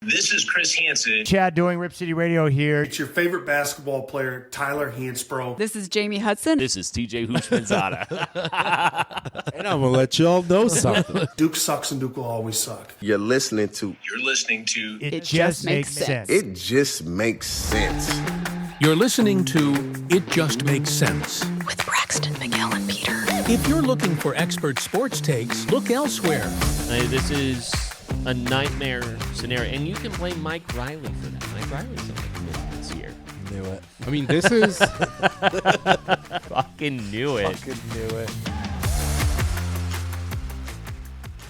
This is Chris Hansen. Chad doing Rip City Radio here. It's your favorite basketball player, Tyler Hansbrough. This is Jamie Hudson. This is TJ Houshmandzadeh. And I'm going to let y'all know something. Duke sucks and Duke will always suck. You're listening to It Just Makes Sense. It Just Makes Sense. You're listening to It Just Makes Sense. With Braxton, Miguel, and Peter. If you're looking for expert sports takes, look elsewhere. This is a nightmare scenario, and you can blame Mike Riley for that. Mike Riley's something this year. Knew it. I mean, this is... Fucking knew it. Fucking knew it.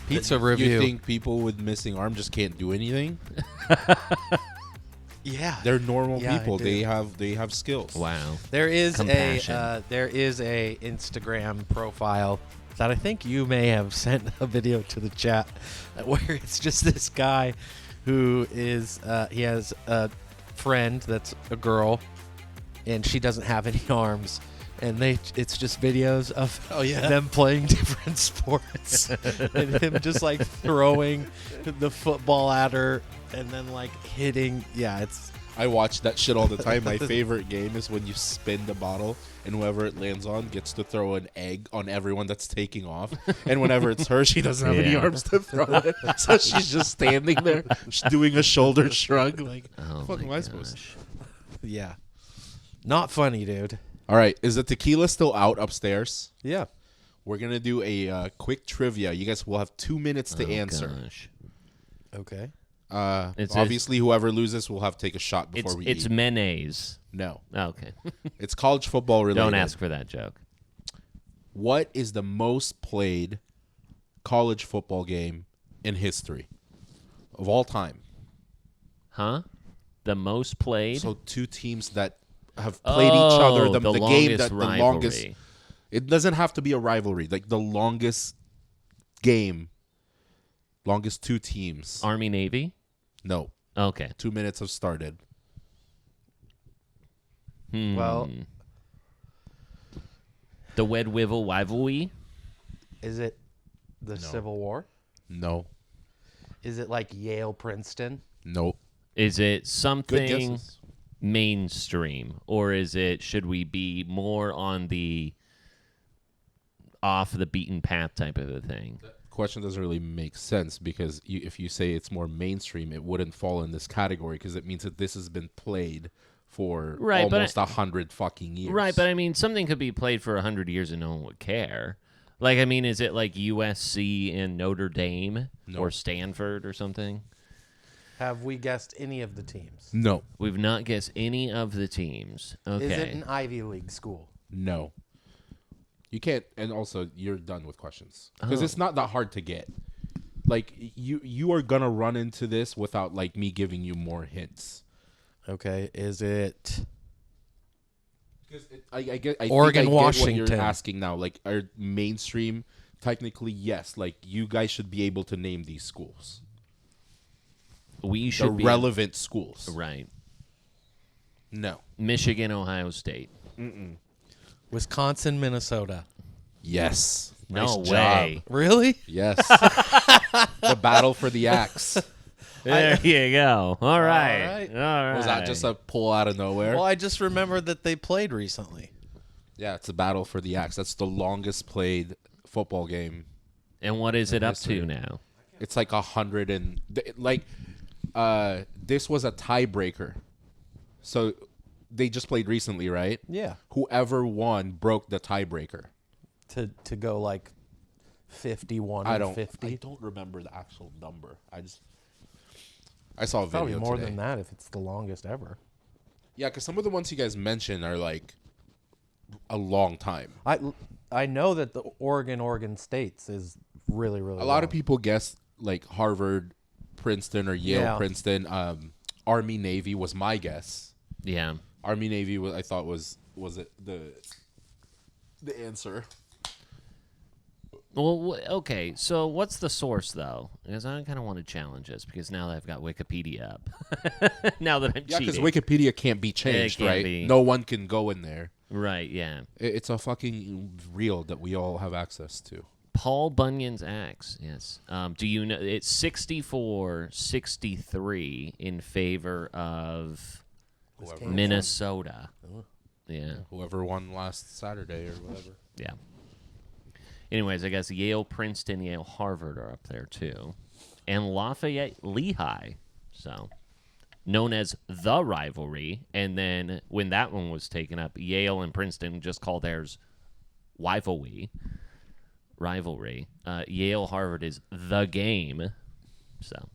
Pizza review. You think people with missing arm just can't do anything? Yeah, They're normal people. I do. They have skills. Wow. There is Compassion. a Instagram profile that I think you may have sent a video to the chat where it's just this guy who is he has a friend that's a girl and she doesn't have any arms, and it's just videos of them playing different sports and him just like throwing the football at her and then like hitting. Yeah, it's I watch that shit all the time. My favorite game is when you spin the bottle and whoever it lands on gets to throw an egg on everyone that's taking off. And whenever it's her, she doesn't have any arms to throw it. So she's just standing there doing a shoulder shrug. Like, what am I supposed to? yeah, not funny, dude. All right. Is the tequila still out upstairs? Yeah. We're going to do a quick trivia. You guys will have 2 minutes to answer. Gosh. Okay. Obviously, whoever loses will have to take a shot before we It's eat. mayonnaise. No. Okay. It's college football related. Don't ask for that joke. What is the most played college football game in history of all time? Huh? The most played? So two teams that have played each other. The game that the rivalry. longest. It doesn't have to be a rivalry. Like the longest game. Longest two teams. Army Navy? No. Okay. 2 minutes have started. Well, The Wed Wivel Rivalry? is it the Civil War? No. Is it like Yale Princeton? Nope. Is it Good something guesses. mainstream, or should we be more on the off the beaten path type of a thing? Question doesn't really make sense because if you say it's more mainstream, it wouldn't fall in this category because it means that this has been played for almost 100 fucking years. Right, but I mean, something could be played for 100 years and no one would care. Like, I mean, is it like USC and Notre Dame or Stanford or something? Have we guessed any of the teams? No. We've not guessed any of the teams. Okay. Is it an Ivy League school? No. You can't, and also you're done with questions because it's not that hard to get. Like you are gonna run into this without like me giving you more hints. Okay, is it Because I get Oregon, what Washington? you're asking now. Like, are mainstream? Technically, yes. Like you guys should be able to name these schools. We should The be relevant schools. right. No. Michigan, Ohio State. Wisconsin, Minnesota? Yes. No Nice way. job. Really? Yes. The battle for the axe. There you go. All right. right. All right. Was that just a pull out of nowhere? Well, I just remembered that they played recently. Yeah, it's a battle for the axe. That's the longest played football game. And what is it up history. to now? It's like 100 and this was a tiebreaker. So they just played recently, right? Yeah. Whoever won broke the tiebreaker. To go like 51 I and don't 50. I don't remember the actual number. I saw a video Probably more today. than that if it's the longest ever. Yeah, because some of the ones you guys mentioned are like a long time. I know that the Oregon States is really, really A lot long. of people guess like Harvard, Princeton, or Yale, Yeah. Princeton. Army, Navy was my guess. Yeah. Army, Navy, I thought was it the answer. Well, okay. So what's the source, though? Because I kind of want to challenge this because now that I've got Wikipedia up. Now that I'm Yeah, because cheating. Wikipedia can't be changed, can't right? be. No one can go in there. Right, yeah. It's a fucking reel that we all have access to. Paul Bunyan's ex, yes. Do you know it's 64-63 in favor of Minnesota? Yeah. Whoever won last Saturday or whatever. Yeah. Anyways, I guess Yale, Princeton, Yale, Harvard are up there too. And Lafayette, Lehigh. So, known as the rivalry. And then when that one was taken up, Yale and Princeton just called theirs rivalry. Yale, Harvard is the game. So.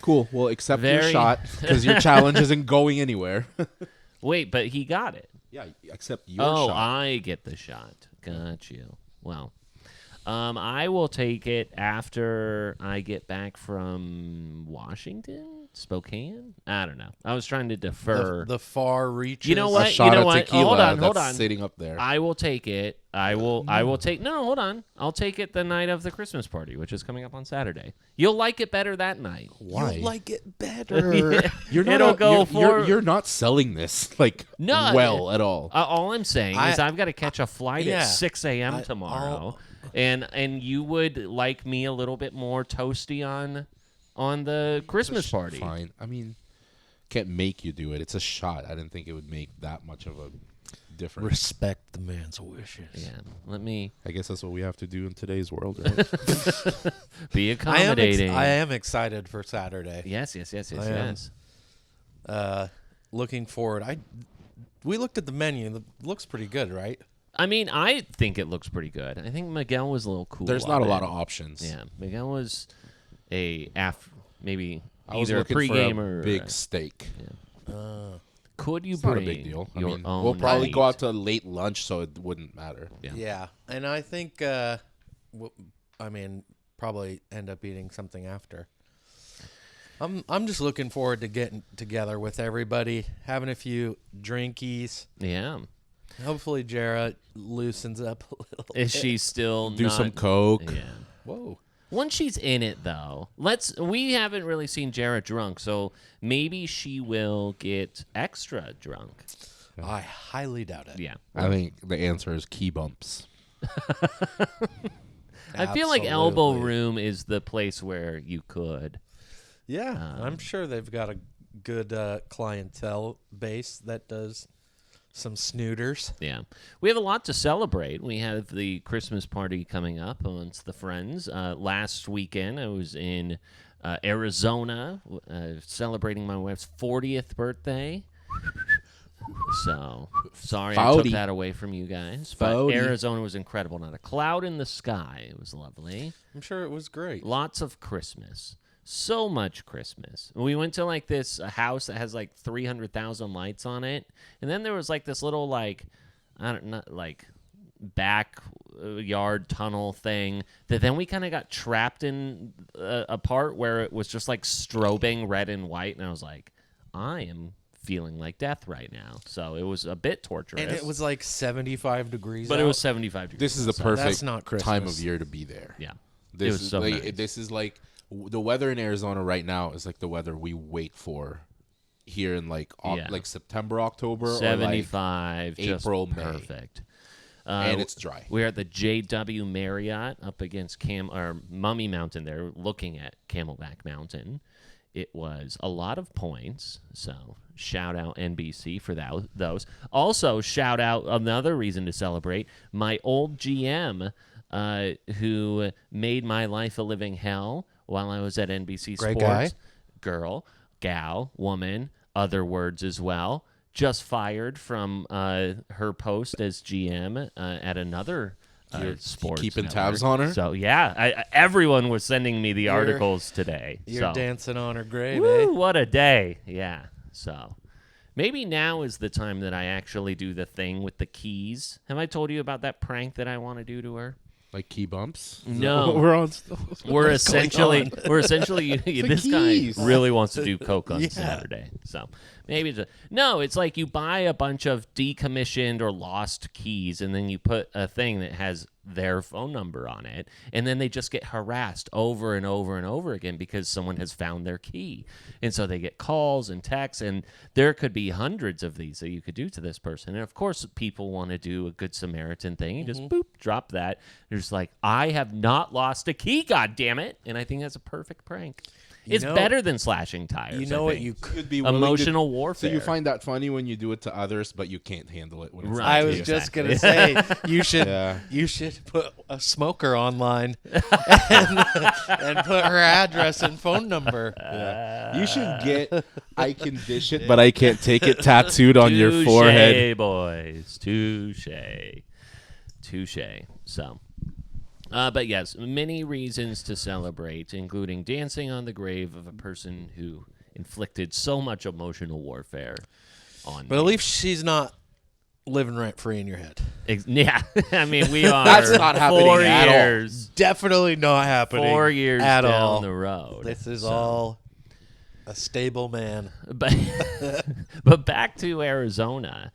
Cool. Well, accept your shot because your challenge isn't going anywhere. Wait, but he got it. Yeah, accept your shot. Oh, I get the shot. Got you. Well, I will take it after I get back from Washington, Spokane. I don't know. I was trying to defer. The far reaches. You know what? A shot of tequila Hold on. sitting up there. I will take it. I will take. No, hold on. I'll take it the night of the Christmas party, which is coming up on Saturday. You'll like it better that night. Why? You'll like it better. Yeah. You're not. It'll go for. You're not selling this well at all. All I'm saying is I've got to catch a flight at 6 a.m. tomorrow, and you would like me a little bit more toasty on the Christmas party. Fine. I mean, can't make you do it. It's a shot. I didn't think it would make that much of a difference. Respect the man's wishes. Yeah, let me I guess that's what we have to do in today's world, right? be accommodating. I am excited for Saturday. Yes. I am. Looking forward. We looked at the menu. It looks pretty good, right? I mean, I think it looks pretty good. I think Miguel was a little cool. There's not a lot of options. Yeah, Miguel was maybe I was either a looking pregame for or a big steak. Could you It's bring not a big deal. I your mean, own we'll probably go meat? out to late lunch, so it wouldn't matter. Yeah. And I think, probably end up eating something after. I'm just looking forward to getting together with everybody, having a few drinkies. Yeah. Hopefully, Jarrah loosens up a little. Is she still Do not, some coke. Yeah. Whoa. Once she's in it, though, we haven't really seen Jarrah drunk, so maybe she will get extra drunk. I highly doubt it. Yeah. I think the answer is key bumps. I feel like Elbow Absolutely. Room is the place where you could. Yeah, I'm sure they've got a good clientele base that does some snooters. Yeah. We have a lot to celebrate. We have the Christmas party coming up amongst the friends. Last weekend, I was in Arizona celebrating my wife's 40th birthday. So, sorry I took that away from you guys. But Arizona was incredible. Not a cloud in the sky. It was lovely. I'm sure it was great. Lots of Christmas. So much Christmas. We went to like this house that has like 300,000 lights on it. And then there was like this little backyard tunnel thing that then we kind of got trapped in a part where it was just like strobing red and white. And I was like, I am feeling like death right now. So it was a bit torturous. And it was like 75 degrees But out. it was 75 degrees. This is the outside. perfect That's not Christmas. time of year to be there. Yeah. This It was is so like nice. this is like the weather in Arizona right now is like the weather we wait for here in like September, October, 75, or like April, just May. perfect. And it's dry. We're at the JW Marriott up against Mummy Mountain there, looking at Camelback Mountain. It was a lot of points, so shout out NBC for those. Also, shout out another reason to celebrate, my old GM who made my life a living hell while I was at NBC Great Sports. guy. Girl, gal, woman, other words as well. Just fired from her post as GM at another sports keeping network. tabs on her? So, yeah, everyone was sending me the articles today. You're so. dancing on her grave, Woo, eh? what a day. Yeah, so maybe now is the time that I actually do the thing with the keys. Have I told you about that prank that I want to do to her? Like key bumps? No. We're on. We're essentially this keys. guy really wants to do coke on Saturday. So Maybe no, it's like you buy a bunch of decommissioned or lost keys, and then you put a thing that has their phone number on it, and then they just get harassed over and over and over again because someone has found their key. And so they get calls and texts, and there could be hundreds of these that you could do to this person. And of course, people want to do a good Samaritan thing. You just boop, drop that. They're just like, I have not lost a key, God damn it. And I think that's a perfect prank. It's better than slashing tires. You know what? You could be emotional warfare. So you find that funny when you do it to others, but you can't handle it when it's Right. I was just gonna say you should Yeah. you should put a smoker online and put her address and phone number. You should get I can dish it, but I can't take it tattooed on your forehead. Boys. Touche. So, but yes, many reasons to celebrate, including dancing on the grave of a person who inflicted so much emotional warfare on But me. at least she's not living rent free in your head. Yeah, I mean, we are That's not happening 4 at all. years, Definitely not happening. 4 years at down all. the road. This is So- all a stable man. But but back to Arizona.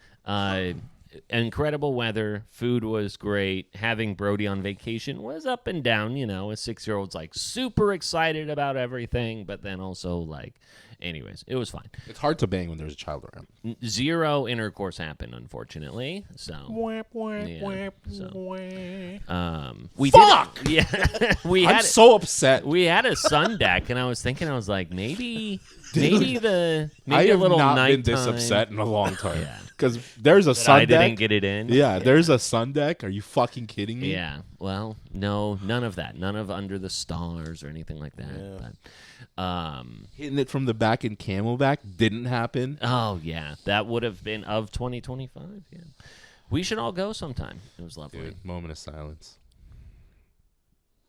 Incredible weather. Food was great. Having Brody on vacation was up and down. You know, a 6-year-old's like super excited about everything, but then also like, anyways, it was fine. It's hard to bang when there's a child around. Zero intercourse happened, unfortunately. So, we Fuck! did. Yeah, I'm so upset. we had a sun deck, and I was thinking, I was like, maybe I a have little not nighttime. been this upset in a long time. Yeah. Because there's a sun I deck. didn't get it in. Yeah, there's a sun deck. Are you fucking kidding me? Yeah. Well, no, none of that. None of Under the Stars or anything like that. But, Hitting it from the back in Camelback didn't happen. oh yeah, that would have been of 2025. Yeah, we should all go sometime. It was lovely. Dude, moment of silence.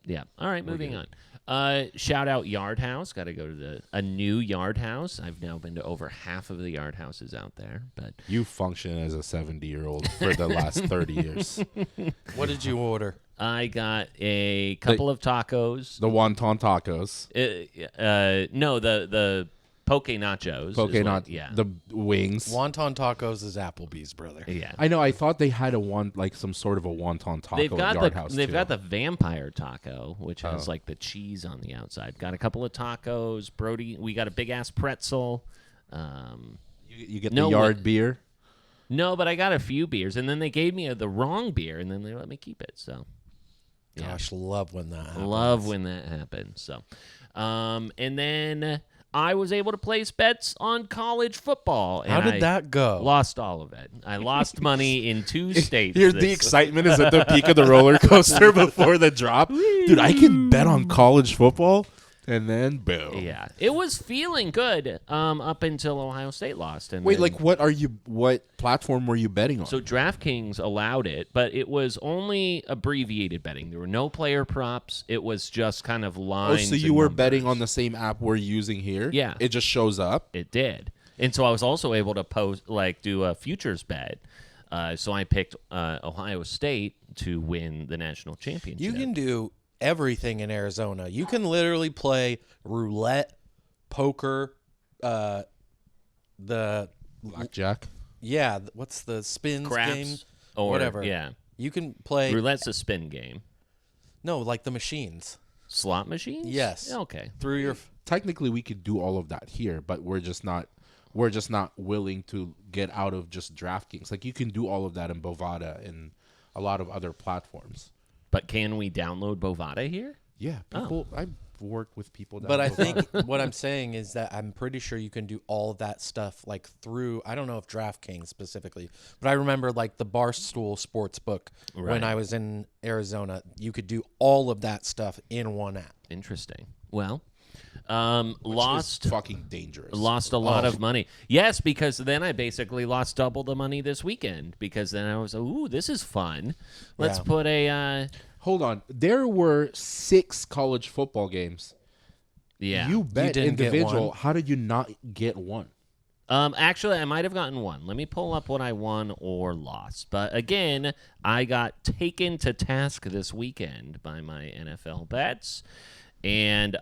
Yeah. All right, moving on. Shout out Yard House. Got to go to a new Yard House. I've now been to over half of the Yard Houses out there. But You function as a 70-year-old for the last 30 years. What did you order? I got a couple of tacos. The wonton tacos. No, the poke nachos. Poke is what- not yeah. the wings. Wonton tacos is Applebee's, brother. Yeah. I know. I thought they had some sort of a wonton taco They've got at Yard House. they've too. got the vampire taco, which has like the cheese on the outside. Got a couple of tacos. Brody, we got a big ass pretzel. You get no the yard what- beer. No, but I got a few beers, and then they gave me the wrong beer, and then they let me keep it. So, yeah. Gosh, love when that happens. Love when that happens. So, and then I was able to place bets on college football. And How did I that go? Lost all of it. I lost money in 2 states. Here's the excitement is at the peak of the roller coaster before the drop. Dude, I can bet on college football, and then boom. Yeah, it was feeling good up until Ohio State lost. And Wait, then- like what platform were you betting on? So DraftKings allowed it, but it was only abbreviated betting. There were no player props. It was just kind of lines. so you and were numbers. betting on the same app we're using here? Yeah. It just shows up. It did, and so I was also able to do a futures bet. So I picked Ohio State to win the national championship. You can do everything in Arizona. You can literally play roulette, poker, the Blackjack. what's the spins Craps game? or Whatever. Yeah, You can play roulette's a spin game. no, like the machines Slot machines. Yes. Okay. through your. Technically, we could do all of that here, but we're just not willing to get out of just DraftKings. Like you can do all of that in Bovada and a lot of other platforms. But can we download Bovada here? Yeah, people. I've worked with people. Down But I Bovada. think what I'm saying is that I'm pretty sure you can do all of that stuff like through. I don't know if DraftKings specifically, but I remember like the Barstool Sportsbook Right. when I was in Arizona. You could do all of that stuff in one app. Interesting. Well, Which lost is fucking dangerous. Lost a lot of money. Yes, because then I basically lost double the money this weekend because then I was, ooh, this is fun. Let's Yeah. put a, Hold on. There were 6 college football games. yeah. You bet didn't get individual. one? How did you not get one? Actually, I might have gotten one. Let me pull up what I won or lost. But again, I got taken to task this weekend by my NFL bets. And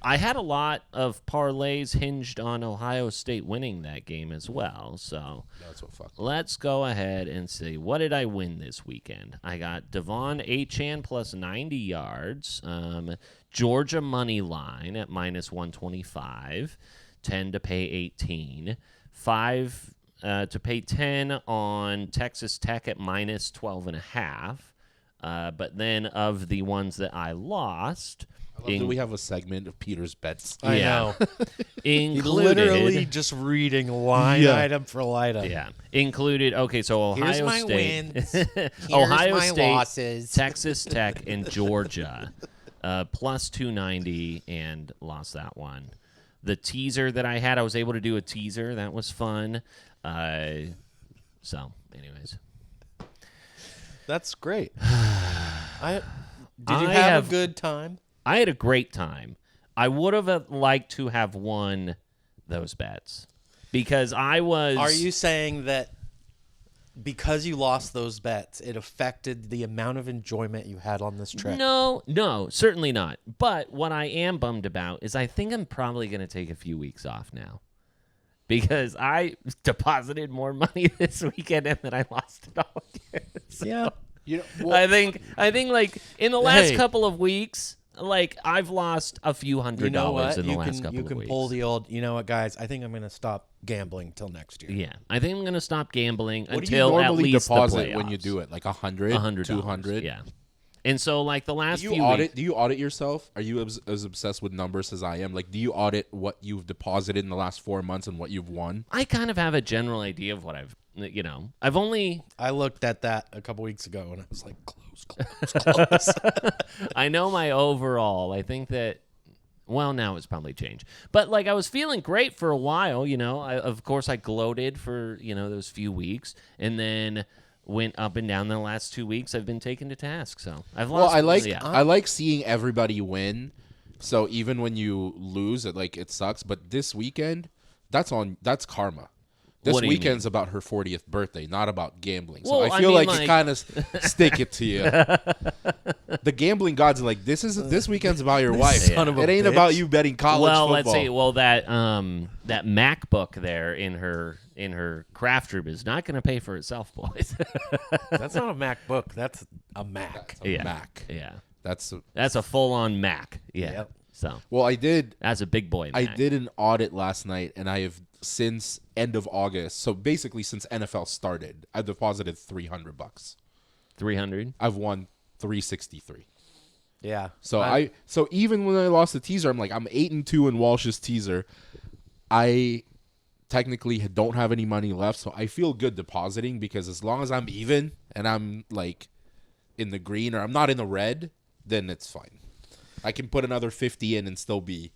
I had a lot of parlays hinged on Ohio State winning that game as well. So That's what fucked. let's go ahead and see. What did I win this weekend? I got Devon Achane plus 90 yards. Georgia money line at minus 125. 10 to pay 18. 5 to pay 10 on Texas Tech at minus 12.5. But then of the ones that I lost... Do we have a segment of Peter's bets? I know. Included, Literally just reading line item for line item. Yeah. Included, okay, so Ohio Here's my State. wins. Ohio my State, losses. Texas Tech, and Georgia. Plus 290 and lost that one. The teaser that I had, I was able to do a teaser. That was fun. So, anyways. That's great. Did you have a good time? I had a great time. I would have liked to have won those bets because I was... Are you saying that because you lost those bets, it affected the amount of enjoyment you had on this trip? No, certainly not. But what I am bummed about is I think I'm probably going to take a few weeks off now because I deposited more money this weekend and then I lost it all again. So Yeah. I think like in the last couple of weeks, like I've lost a few $100 in the last couple of weeks. You can pull the old, you know what, guys, I think I'm going to stop gambling till next year. Yeah, I think I'm going to stop gambling What until do you at normally least deposit the playoffs. when you do it? Like 100, $100, 200? Yeah. And so, like the last Do few you audit? weeks, Do you audit yourself? Are you as obsessed with numbers as I am? Like, do you audit what you've deposited in the last 4 months and what you've won? I kind of have a general idea of what I've only I looked at that a couple weeks ago and I was like, close. I know my overall. I think that, well, now it's probably changed. But, like, I was feeling great for a while, of course, I gloated for, those few weeks. And then went up and down the last 2 weeks. I've been taken to task. So, I've lost. Well, I like seeing everybody win. So, even when you lose, it sucks. But this weekend, that's karma. This weekend's about her 40th birthday, not about gambling. So I feel like you kind of stick it to you. The gambling gods are like, this weekend's about your wife. Son of a it ain't bitch. about you betting college football. Let's see. Well, that MacBook there in her craft room is not going to pay for itself, boys. That's not a MacBook. That's a Mac. That's a Mac. Yeah. That's a full-on Mac. Yeah. Yep. So. Well, I did. That's a big boy Mac. I did an audit last night, and I have since end of August. So basically, since NFL started, I've deposited $300. 300. I've won 363. Yeah. So so even when I lost the teaser, I'm 8-2 in Walsh's teaser. I technically don't have any money left, so I feel good depositing because as long as I'm even and I'm in the green or I'm not in the red, then it's fine. I can put another 50 in and still be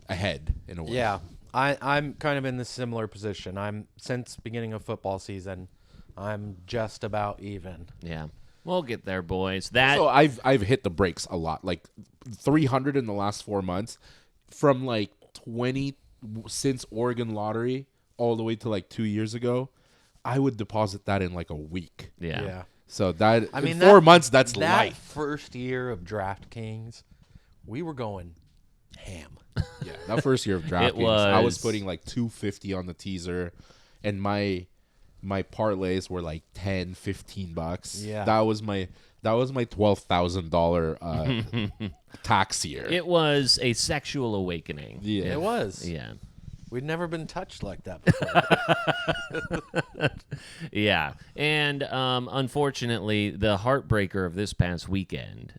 ahead in a way. Yeah. I'm kind of in the similar position. Since beginning of football season, I'm just about even. Yeah. We'll get there, boys. So I've hit the brakes a lot. 300 in the last 4 months from 20 since Oregon lottery all the way to 2 years ago. I would deposit that in a week. Yeah. So that I mean, in 4 months that's life. First year of DraftKings, we were going ham. Yeah, that first year of DraftKings, I was putting $250 on the teaser, and my parlays were $10, $15. Yeah, that was my $12,000 tax year. It was a sexual awakening. Yeah, it was. Yeah, we'd never been touched like that before. Yeah, and unfortunately, the heartbreaker of this past weekend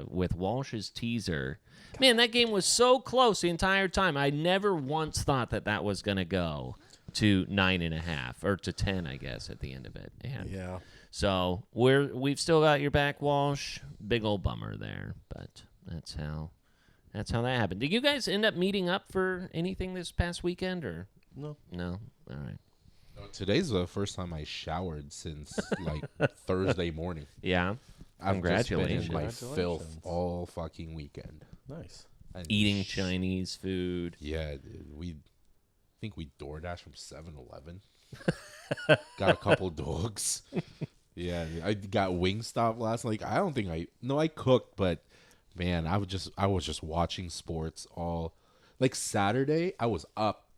with Walsh's teaser. Man, that game was so close the entire time. I never once thought that was going to go to 9.5 or to 10, I guess, at the end of it. And yeah. So we've still got your back, Walsh. Big old bummer there, but that's how that happened. Did you guys end up meeting up for anything this past weekend or no? No. All right. Today's the first time I showered since Thursday morning. Yeah. Congratulations. I've just been in my filth all fucking weekend. Nice. And eating Chinese food. Yeah, dude. I think we DoorDash from 7-Eleven. Got a couple dogs. Yeah, I got Wingstop last night. I don't think I cooked, but man, I was just watching sports all like Saturday. I was up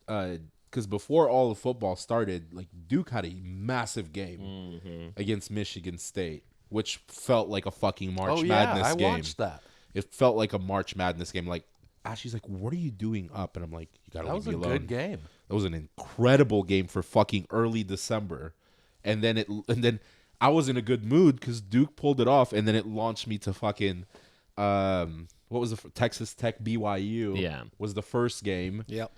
because before all the football started, like Duke had a massive game against Michigan State, which felt like a fucking March Madness game. I watched that. It felt like a March Madness game. Like Ashley's like, "What are you doing up?" And I'm like, "You gotta leave me alone." That was a good game. That was an incredible game for fucking early December, and then I was in a good mood because Duke pulled it off, and then it launched me to fucking what was the Texas Tech BYU? Yeah, was the first game. Yep.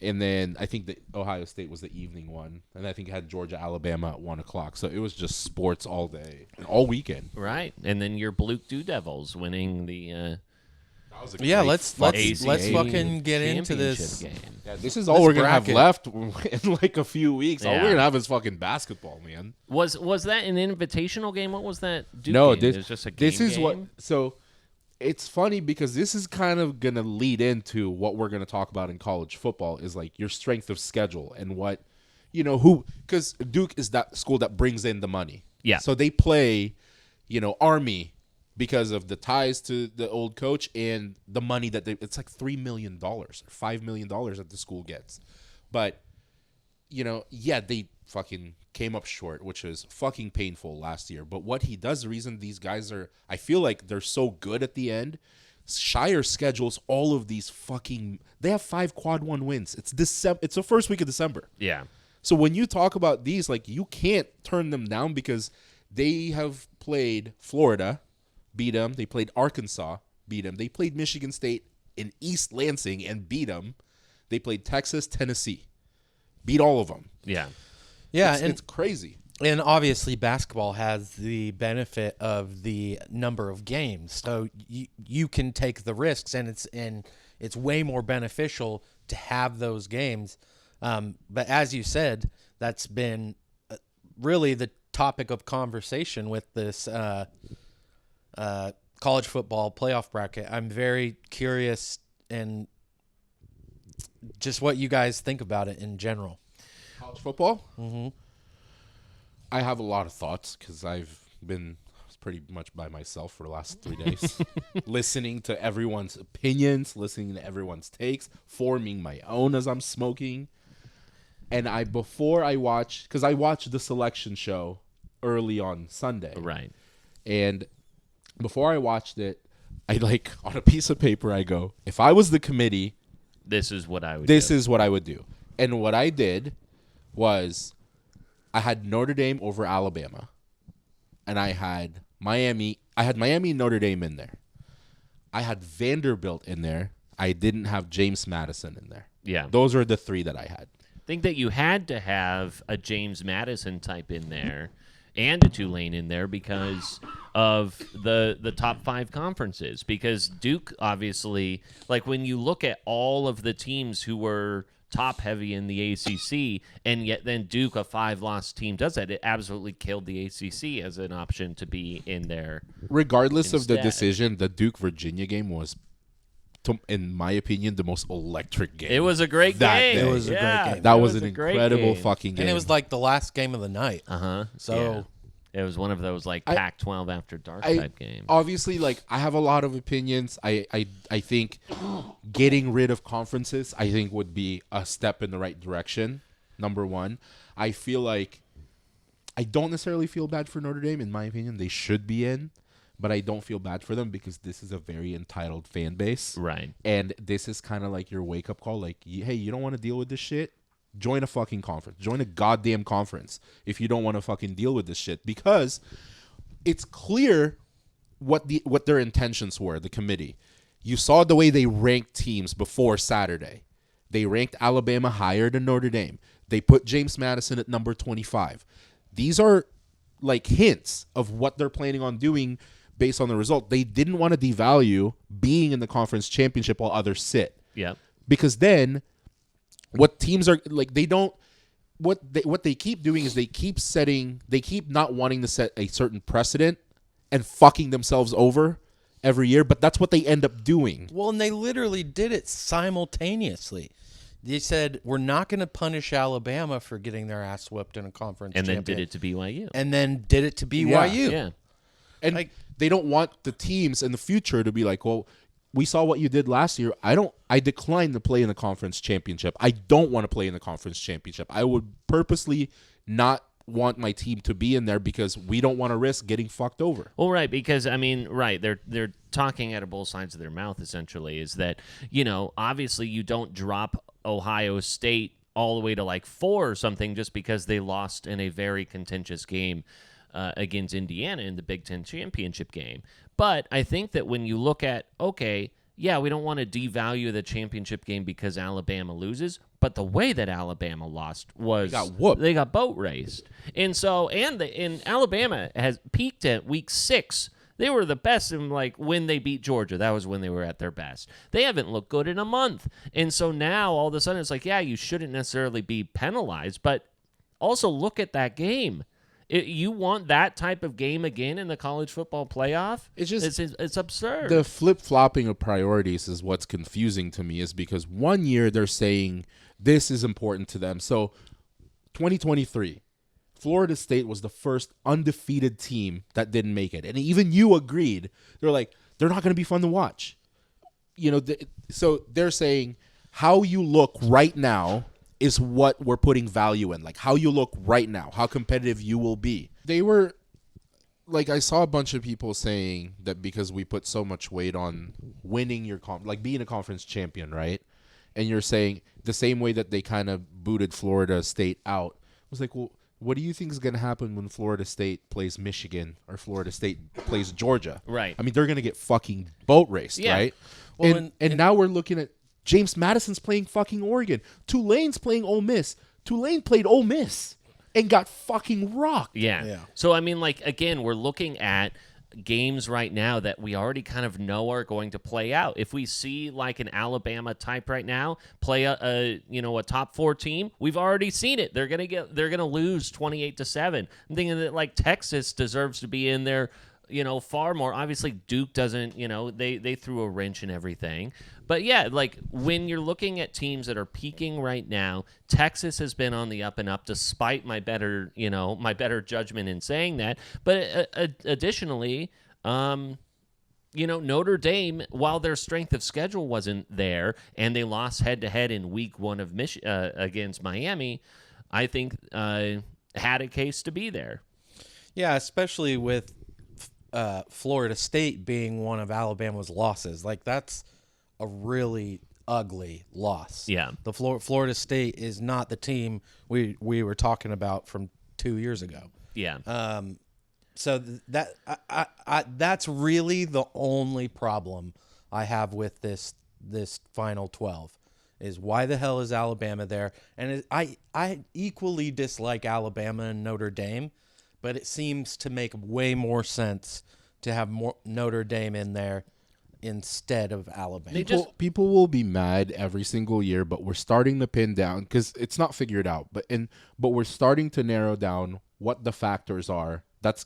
And then I think that Ohio State was the evening one, and I think it had Georgia Alabama at 1:00. So it was just sports all day, and all weekend. Right, and then your Blue Dew Devils winning the. Yeah, let's ACC fucking get into this. game. Yeah, this is all we're gonna have bracket. left in like a few weeks. All Yeah. we're gonna have is fucking basketball, man. Was that an invitational game? What was that? Duke No, game? this It was just a game this is game? what. So it's funny because this is kind of gonna lead into what we're gonna talk about in college football is like your strength of schedule and what who because Duke is that school that brings in the money. Yeah. So they play, Army. Because of the ties to the old coach and the money that it's like $3 million or $5 million that the school gets. But, they fucking came up short, which was fucking painful last year. But what he does, the reason these guys I feel like they're so good at the end, Shire schedules all of these they have 5 quad 1 wins. It's the first week of December. Yeah. So when you talk about these, like you can't turn them down because they have played Florida, beat them. They played Arkansas, beat them. They played Michigan State in East Lansing and beat them. They played Texas, Tennessee, beat all of them. Yeah. Yeah, it's crazy. And obviously, basketball has the benefit of the number of games, so you can take the risks, and it's way more beneficial to have those games. But as you said, that's been really the topic of conversation with this college football playoff bracket. I'm very curious and just what you guys think about it in general. College football? Mm-hmm. I have a lot of thoughts because I've been pretty much by myself for the last 3 days, listening to everyone's opinions, listening to everyone's takes, forming my own as I'm smoking. And before I watched, because I watched the selection show early on Sunday. Right. And before I watched it, I on a piece of paper, I go, if I was the committee, this is what I would This is what I would do. And what I did was I had Notre Dame over Alabama. And I had Miami and Notre Dame in there. I had Vanderbilt in there. I didn't have James Madison in there. Yeah. Those are the 3 that I had. I think that you had to have a James Madison type in there and a Tulane in there because of the top 5 conferences. Because Duke, obviously, like when you look at all of the teams who were top heavy in the ACC, and yet then Duke, a 5-loss team, does that, it absolutely killed the ACC as an option to be in there. Regardless of the instead. decision, the Duke-Virginia game was, in my opinion, the most electric game. It was a great that game. day. It was a great game. That was an a great incredible game. fucking game. And it was like the last game of the night. Uh-huh. So yeah. It was one of those like Pac-12 after dark type games. Obviously, I have a lot of opinions. I think getting rid of conferences, I think, would be a step in the right direction. Number one, I feel like I don't necessarily feel bad for Notre Dame. In my opinion, they should be in, but I don't feel bad for them because this is a very entitled fan base. Right. And this is kind of like your wake-up call. Like, hey, you don't want to deal with this shit? Join a fucking conference. Join a goddamn conference if you don't want to fucking deal with this shit. Because it's clear what their intentions were, the committee. You saw the way they ranked teams before Saturday. They ranked Alabama higher than Notre Dame. They put James Madison at number 25. These are like hints of what they're planning on doing based on the result. They didn't want to devalue being in the conference championship while others sit. Yeah. Because then what teams are like, they don't, what they keep doing is they keep not wanting to set a certain precedent and fucking themselves over every year, but that's what they end up doing. Well, and they literally did it simultaneously. They said, we're not going to punish Alabama for getting their ass whipped in a conference And then champion. did it to BYU. And then did it to BYU. Yeah. And they don't want the teams in the future to be like, well, we saw what you did last year. I declined to play in the conference championship. I don't want to play in the conference championship. I would purposely not want my team to be in there because we don't want to risk getting fucked over. Well, right, because they're talking out of both sides of their mouth. Essentially, is that obviously you don't drop Ohio State all the way to like 4 or something just because they lost in a very contentious game against Indiana in the Big Ten championship game. But I think that when you look at, okay, yeah, we don't want to devalue the championship game because Alabama loses, but the way that Alabama lost was they got whooped. They got boat raced. And so, and Alabama has peaked at week 6. They were the best in when they beat Georgia. That was when they were at their best. They haven't looked good in a month. And so now all of a sudden it's like, yeah, you shouldn't necessarily be penalized, but also look at that game. You want that type of game again in the college football playoff? It's just it's absurd. The flip-flopping of priorities is what's confusing to me, is because one year they're saying this is important to them. So 2023, Florida State was the first undefeated team that didn't make it. And even you agreed. They're like, they're not going to be fun to watch. So they're saying how you look right now is what we're putting value in. Like how you look right now, how competitive you will be. They were, I saw a bunch of people saying that because we put so much weight on winning your being a conference champion, right? And you're saying the same way that they kind of booted Florida State out. I was like, well, what do you think is going to happen when Florida State plays Michigan or Florida State plays Georgia? Right. I mean, they're going to get fucking boat raced, right? Well, and now we're looking at James Madison's playing fucking Oregon. Tulane's playing Ole Miss. Tulane played Ole Miss and got fucking rocked. Yeah. So, I mean, again, we're looking at games right now that we already kind of know are going to play out. If we see an Alabama type right now play a top 4 team, we've already seen it. They're gonna lose 28-7. I'm thinking that Texas deserves to be in there. Far more. Obviously, Duke doesn't, they threw a wrench in everything. But yeah, when you're looking at teams that are peaking right now, Texas has been on the up and up despite my better judgment in saying that. But additionally, Notre Dame, while their strength of schedule wasn't there and they lost head-to-head in week 1 of against Miami, I think had a case to be there. Yeah, especially with Florida State being one of Alabama's losses. That's a really ugly loss. Yeah. The Florida State is not the team we were talking about from 2 years ago. Yeah. So that's really the only problem I have with this final 12 is why the hell is Alabama there? And I equally dislike Alabama and Notre Dame, but it seems to make way more sense to have more Notre Dame in there instead of Alabama. People will be mad every single year, but we're starting to pin down because it's not figured out. But we're starting to narrow down what the factors are that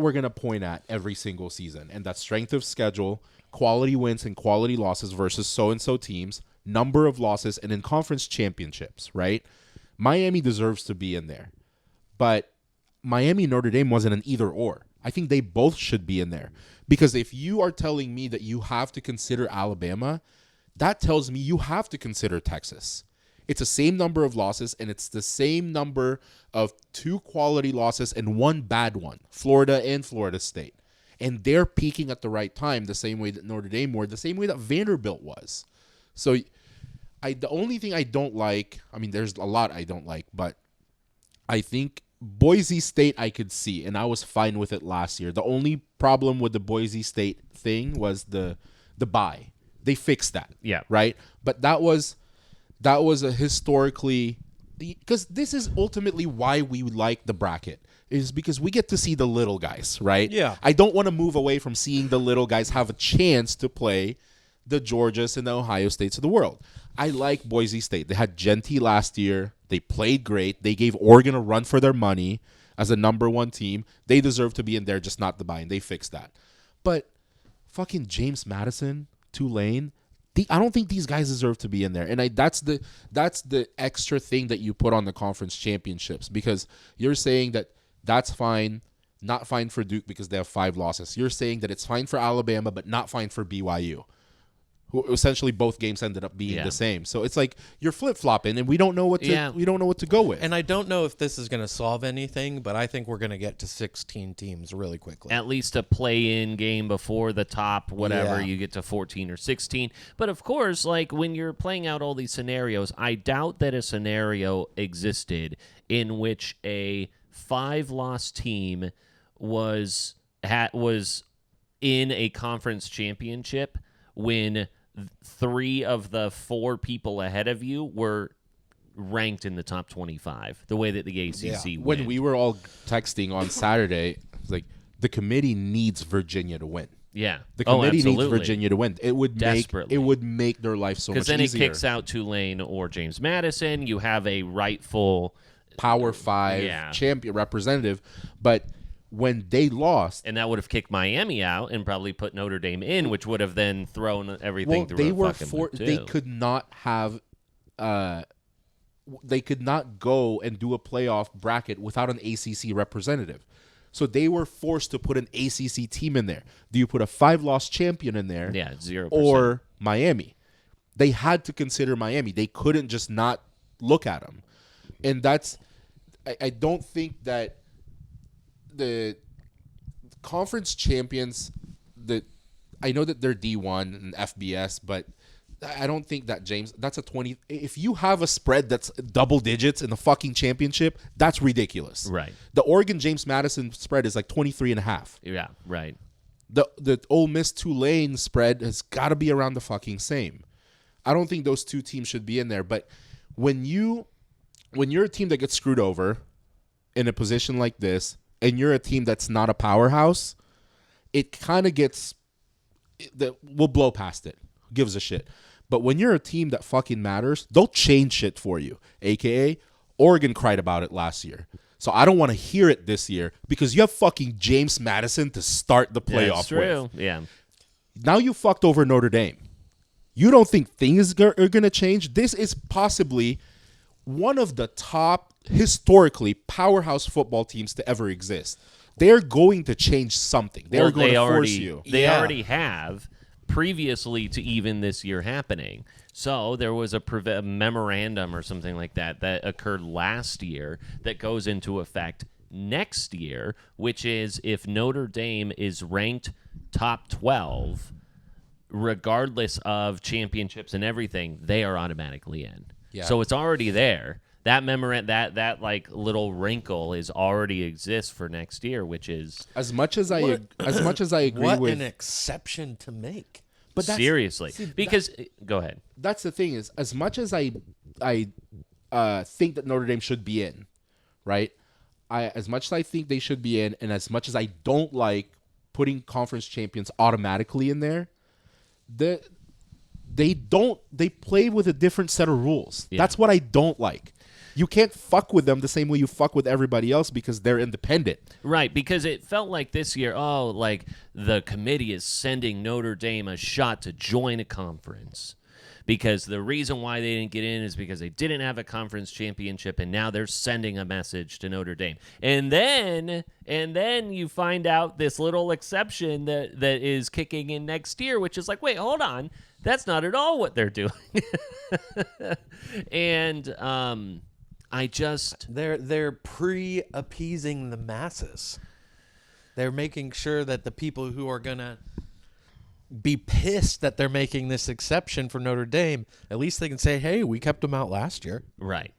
we're gonna point at every single season, and that's strength of schedule, quality wins and quality losses versus so and so teams, number of losses, and in conference championships. Right? Miami deserves to be in there, but Miami Notre Dame wasn't an either or. I think they both should be in there. Because if you are telling me that you have to consider Alabama, that tells me you have to consider Texas. It's the same number of losses, and it's the same number of 2 quality losses and 1 bad one, Florida and Florida State. And they're peaking at the right time, the same way that Notre Dame were, the same way that Vanderbilt was. So the only thing I don't like, there's a lot I don't like, but I think Boise State I could see, and I was fine with it last year. The only problem with the Boise State thing was the bye. They fixed that. Yeah. Right? But that was a historically, because this is ultimately why we like the bracket, is because we get to see the little guys, right? Yeah. I don't want to move away from seeing the little guys have a chance to play the Georgias and the Ohio States of the world. I like Boise State. They had Genty last year. They played great. They gave Oregon a run for their money as a number 1 team. They deserve to be in there, just not the buy-in. They fixed that. But fucking James Madison, Tulane, I don't think these guys deserve to be in there. And that's the extra thing that you put on the conference championships, because you're saying that that's fine. not fine for Duke because they have 5 losses. You're saying that it's fine for Alabama, but not fine for BYU. Who essentially both games ended up being the same. So it's like you're flip-flopping, and we don't know what to go with. And I don't know if this is going to solve anything, but I think we're going to get to 16 teams really quickly. At least a play-in game before the top, whatever, you get to 14 or 16. But, of course, like when you're playing out all these scenarios, I doubt that a scenario existed in which a 5-loss team was in a conference championship when 3 of the 4 people ahead of you were ranked in the top 25, the way that the ACC went. When we were all texting on Saturday, like the committee needs Virginia to win. Yeah. The committee needs Virginia to win. It would make their life so much easier. Because then it kicks out Tulane or James Madison. You have a rightful Power 5 champion representative, but when they lost, and that would have kicked Miami out and probably put Notre Dame in, which would have then thrown everything through a fucking loop, too. They could not have they could not go and do a playoff bracket without an ACC representative. So they were forced to put an ACC team in there. Do you put a 5-loss champion in there? Yeah, 0%. Or Miami? They had to consider Miami. They couldn't just not look at them. And that's I don't think that the conference champions, I know that they're D1 and FBS, but I don't think that, James, that's a 20. If you have a spread that's double digits in the fucking championship, that's ridiculous. Right. The Oregon James Madison spread is like 23.5. Yeah, right. The Ole Miss Tulane spread has got to be around the fucking same. I don't think those 2 teams should be in there, but when you're a team that gets screwed over in a position like this, and you're a team that's not a powerhouse, it kind of we'll blow past it. Who gives a shit? But when you're a team that fucking matters, they'll change shit for you. AKA, Oregon cried about it last year. So I don't want to hear it this year because you have fucking James Madison to start the playoff That's true. with. Yeah. Now you fucked over Notre Dame. You don't think things are going to change? This is possibly one of the top, historically, powerhouse football teams to ever exist. They're going to change something. They're going to force you. They already have previously to even this year happening. So there was a memorandum or something like that occurred last year that goes into effect next year, which is if Notre Dame is ranked top 12, regardless of championships and everything, they are automatically in. Yeah. So it's already there. That that like little wrinkle is already exists for next year, which is as much as I agree what with an exception to make. But seriously, because go ahead. That's the thing is, as much as I think that Notre Dame should be in, right? As much as I think they should be in, and as much as I don't like putting conference champions automatically in there, they play with a different set of rules. Yeah. That's what I don't like. You can't fuck with them the same way you fuck with everybody else because they're independent. Right, because it felt like this year, like the committee is sending Notre Dame a shot to join a conference. Because the reason why they didn't get in is because they didn't have a conference championship, and now they're sending a message to Notre Dame. And then you find out this little exception that is kicking in next year, which is like, wait, hold on. That's not at all what they're doing. And they're pre-appeasing the masses. They're making sure that the people who are gonna be pissed that they're making this exception for Notre Dame, at least they can say, hey, we kept them out last year. Right.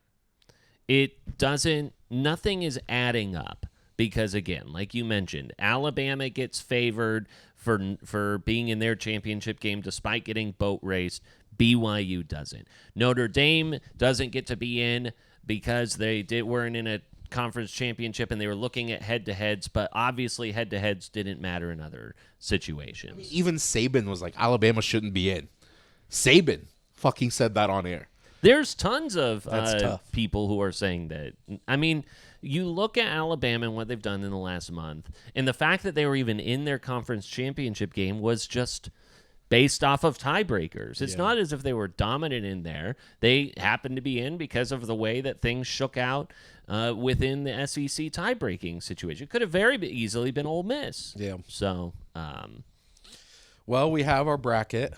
Nothing is adding up because, again, like you mentioned, Alabama gets favored for being in their championship game despite getting boat raced. BYU doesn't. Notre Dame doesn't get to be in because they weren't in a conference championship and they were looking at head-to-heads, but obviously head-to-heads didn't matter in other situations. I mean, even Saban was like, Alabama shouldn't be in. Saban fucking said that on air. There's tons of people who are saying that. I mean, you look at Alabama and what they've done in the last month, and the fact that they were even in their conference championship game was just based off of tiebreakers. It's Yeah. not as if they were dominant in there. They happened to be in because of the way that things shook out within the SEC tie-breaking situation. It could have very easily been Ole Miss. Yeah. So, Well, we have our bracket.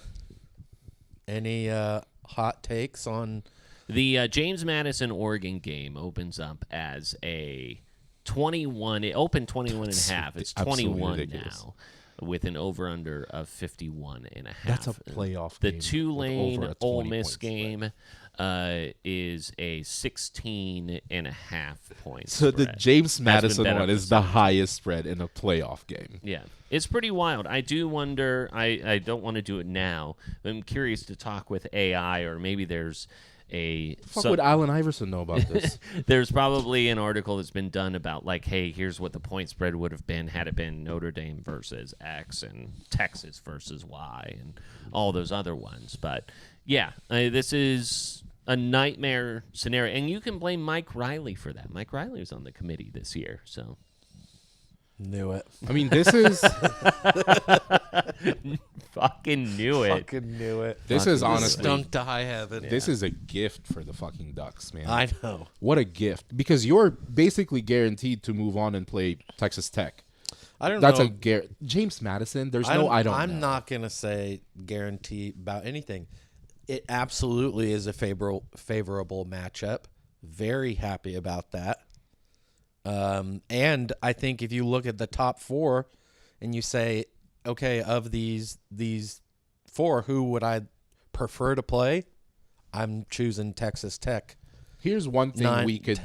Any hot takes on? the James Madison Oregon game opens up as a 21. It opened 21 and a half. It's Absolutely 21 ridiculous. now with an over-under of 51 and a That's half. a playoff The game with Tulane over a Ole 20 Miss point spread. game is a 16 and a half point So the spread. James Has been Madison bet up one to is the 7. highest spread in a playoff game. Yeah, it's pretty wild. I do wonder. I don't want to do it now. But I'm curious to talk with AI, or maybe there's a. Fuck would Allen Iverson know about this? There's probably an article that's been done about like, hey, here's what the point spread would have been had it been Notre Dame versus X and Texas versus Y and all those other ones. But yeah, this is a nightmare scenario, and you can blame Mike Riley for that. Mike Riley was on the committee this year, so. Knew it. I mean, this is Fucking knew it. Fucking knew it. this is honestly Stunk to high heaven. this is a gift for the fucking Ducks, man. I know. What a gift, because you're basically guaranteed to move on and play Texas Tech. I don't That's know. James Madison. There's I'm know. not gonna say guarantee about anything. It absolutely is a favorable matchup. Very happy about that. And I think if you look at the top 4 and you say, okay, of these 4, who would I prefer to play? I'm choosing Texas Tech. Here's one thing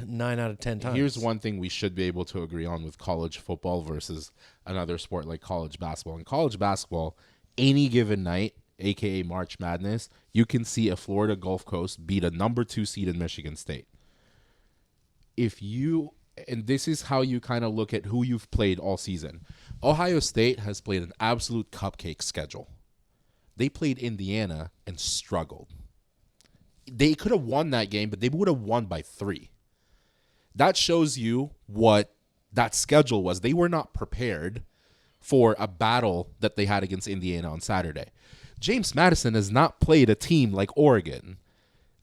9 out of 10 times. Here's one thing we should be able to agree on with college football versus another sport like college basketball. In college basketball, any given night, aka March Madness, you can see a Florida Gulf Coast beat a number 2 seed in Michigan State. And this is how you kind of look at who you've played all season. Ohio State has played an absolute cupcake schedule. They played Indiana and struggled. They could have won that game, but they would have won by 3. That shows you what that schedule was. They were not prepared for a battle that they had against Indiana on Saturday. James Madison has not played a team like Oregon.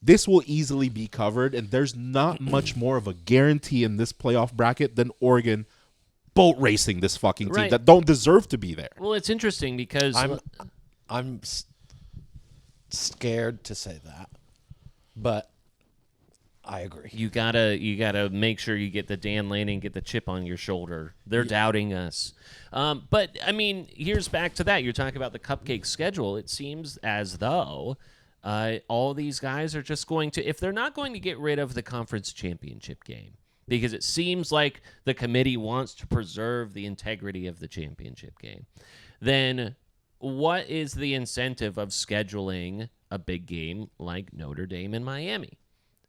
This will easily be covered, and there's not much more of a guarantee in this playoff bracket than Oregon boat racing this fucking team Right. that don't deserve to be there. Well, it's interesting because I'm scared to say that, but I agree. you gotta make sure you get the Dan Lanning, get the chip on your shoulder. They're doubting us. But I mean, here's back to that. You're talking about the cupcake schedule. It seems as though all these guys are just going to, if they're not going to get rid of the conference championship game, because it seems like the committee wants to preserve the integrity of the championship game, then what is the incentive of scheduling a big game like Notre Dame and Miami?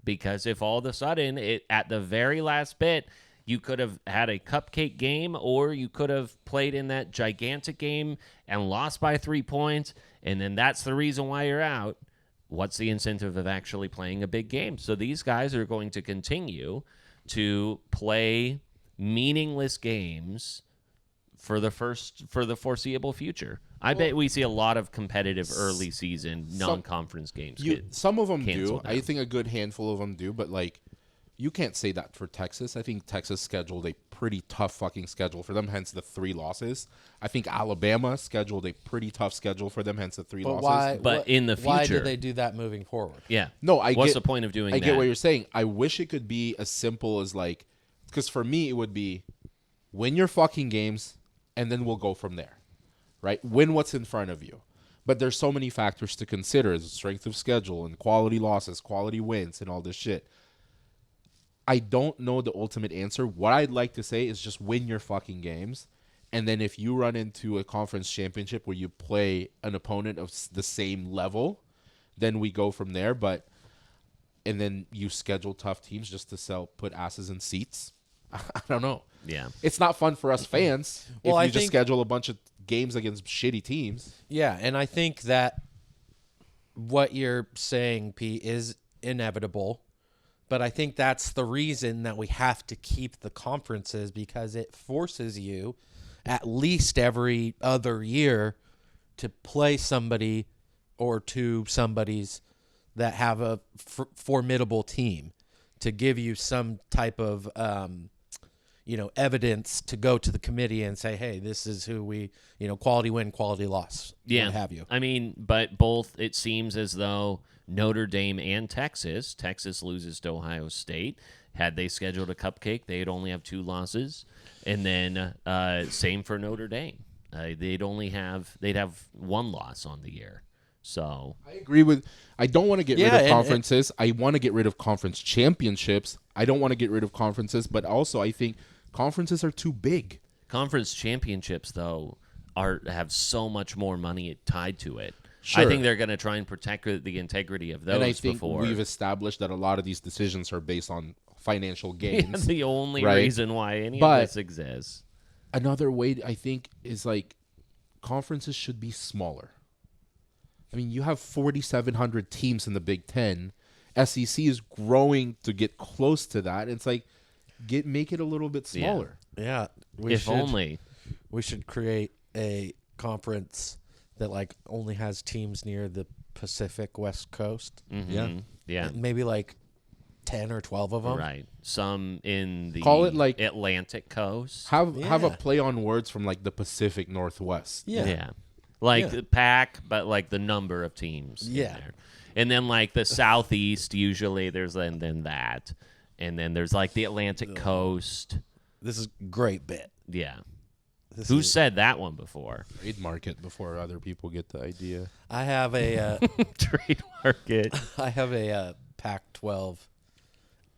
Because if all of a sudden, at the very last bit, you could have had a cupcake game, or you could have played in that gigantic game and lost by 3 points, and then that's the reason why you're out. What's the incentive of actually playing a big game? So these guys are going to continue to play meaningless games for the foreseeable future. I bet we see a lot of competitive early season non-conference games. Some of them do. canceled I out. think a good handful of them do, but like, you can't say that for Texas. I think Texas scheduled a pretty tough fucking schedule for them, hence the 3 losses. I think Alabama scheduled a pretty tough schedule for them, hence the 3 losses. But in the why future- do they do that moving forward? Yeah. No, What's the point of doing that? I get what you're saying. I wish it could be as simple as like, because for me it would be win your fucking games and then we'll go from there, right? Win what's in front of you. But there's so many factors to consider: the strength of schedule and quality losses, quality wins, and all this shit. I don't know the ultimate answer. What I'd like to say is just win your fucking games. And then if you run into a conference championship where you play an opponent of the same level, then we go from there. And then you schedule tough teams just to put asses in seats. I don't know. Yeah. It's not fun for us fans Well, if I you just think- schedule a bunch of games against shitty teams. Yeah, and I think that what you're saying, Pete, is inevitable. But I think that's the reason that we have to keep the conferences, because it forces you at least every other year to play somebody or two somebodies that have a formidable team, to give you some type of evidence to go to the committee and say, hey, this is who we, quality win, quality loss, yeah, what have you. I mean, but both, it seems as though Notre Dame and Texas loses to Ohio State. Had they scheduled a cupcake, they'd only have 2 losses. And then same for Notre Dame. They'd have 1 loss on the year. So I agree with. I don't want to get rid of conferences. I want to get rid of conference championships. I don't want to get rid of conferences, but also I think conferences are too big. Conference championships, though, have so much more money tied to it. Sure. I think they're going to try and protect the integrity of those. And I think before. we've established that a lot of these decisions are based on financial gains. That's the only right? reason why any of this exists. Another way, I think, is like conferences should be smaller. I mean, you have 4,700 teams in the Big Ten. SEC is growing to get close to that. It's like, make it a little bit smaller. Yeah. If only. We should create a conference that like only has teams near the Pacific West Coast. Mm-hmm. Yeah. Maybe like 10 or 12 of them. Right. Some in the Call it like Atlantic coast. Have a play on words from like the Pacific Northwest. Yeah. Like the pack, but like the number of teams. in there. And then like the Southeast, usually there's then that. And then there's like the Atlantic coast. This is a great bit. Yeah. Who said that one before? Trademark it before other people get the idea. I have a trademark it. I have a Pac-12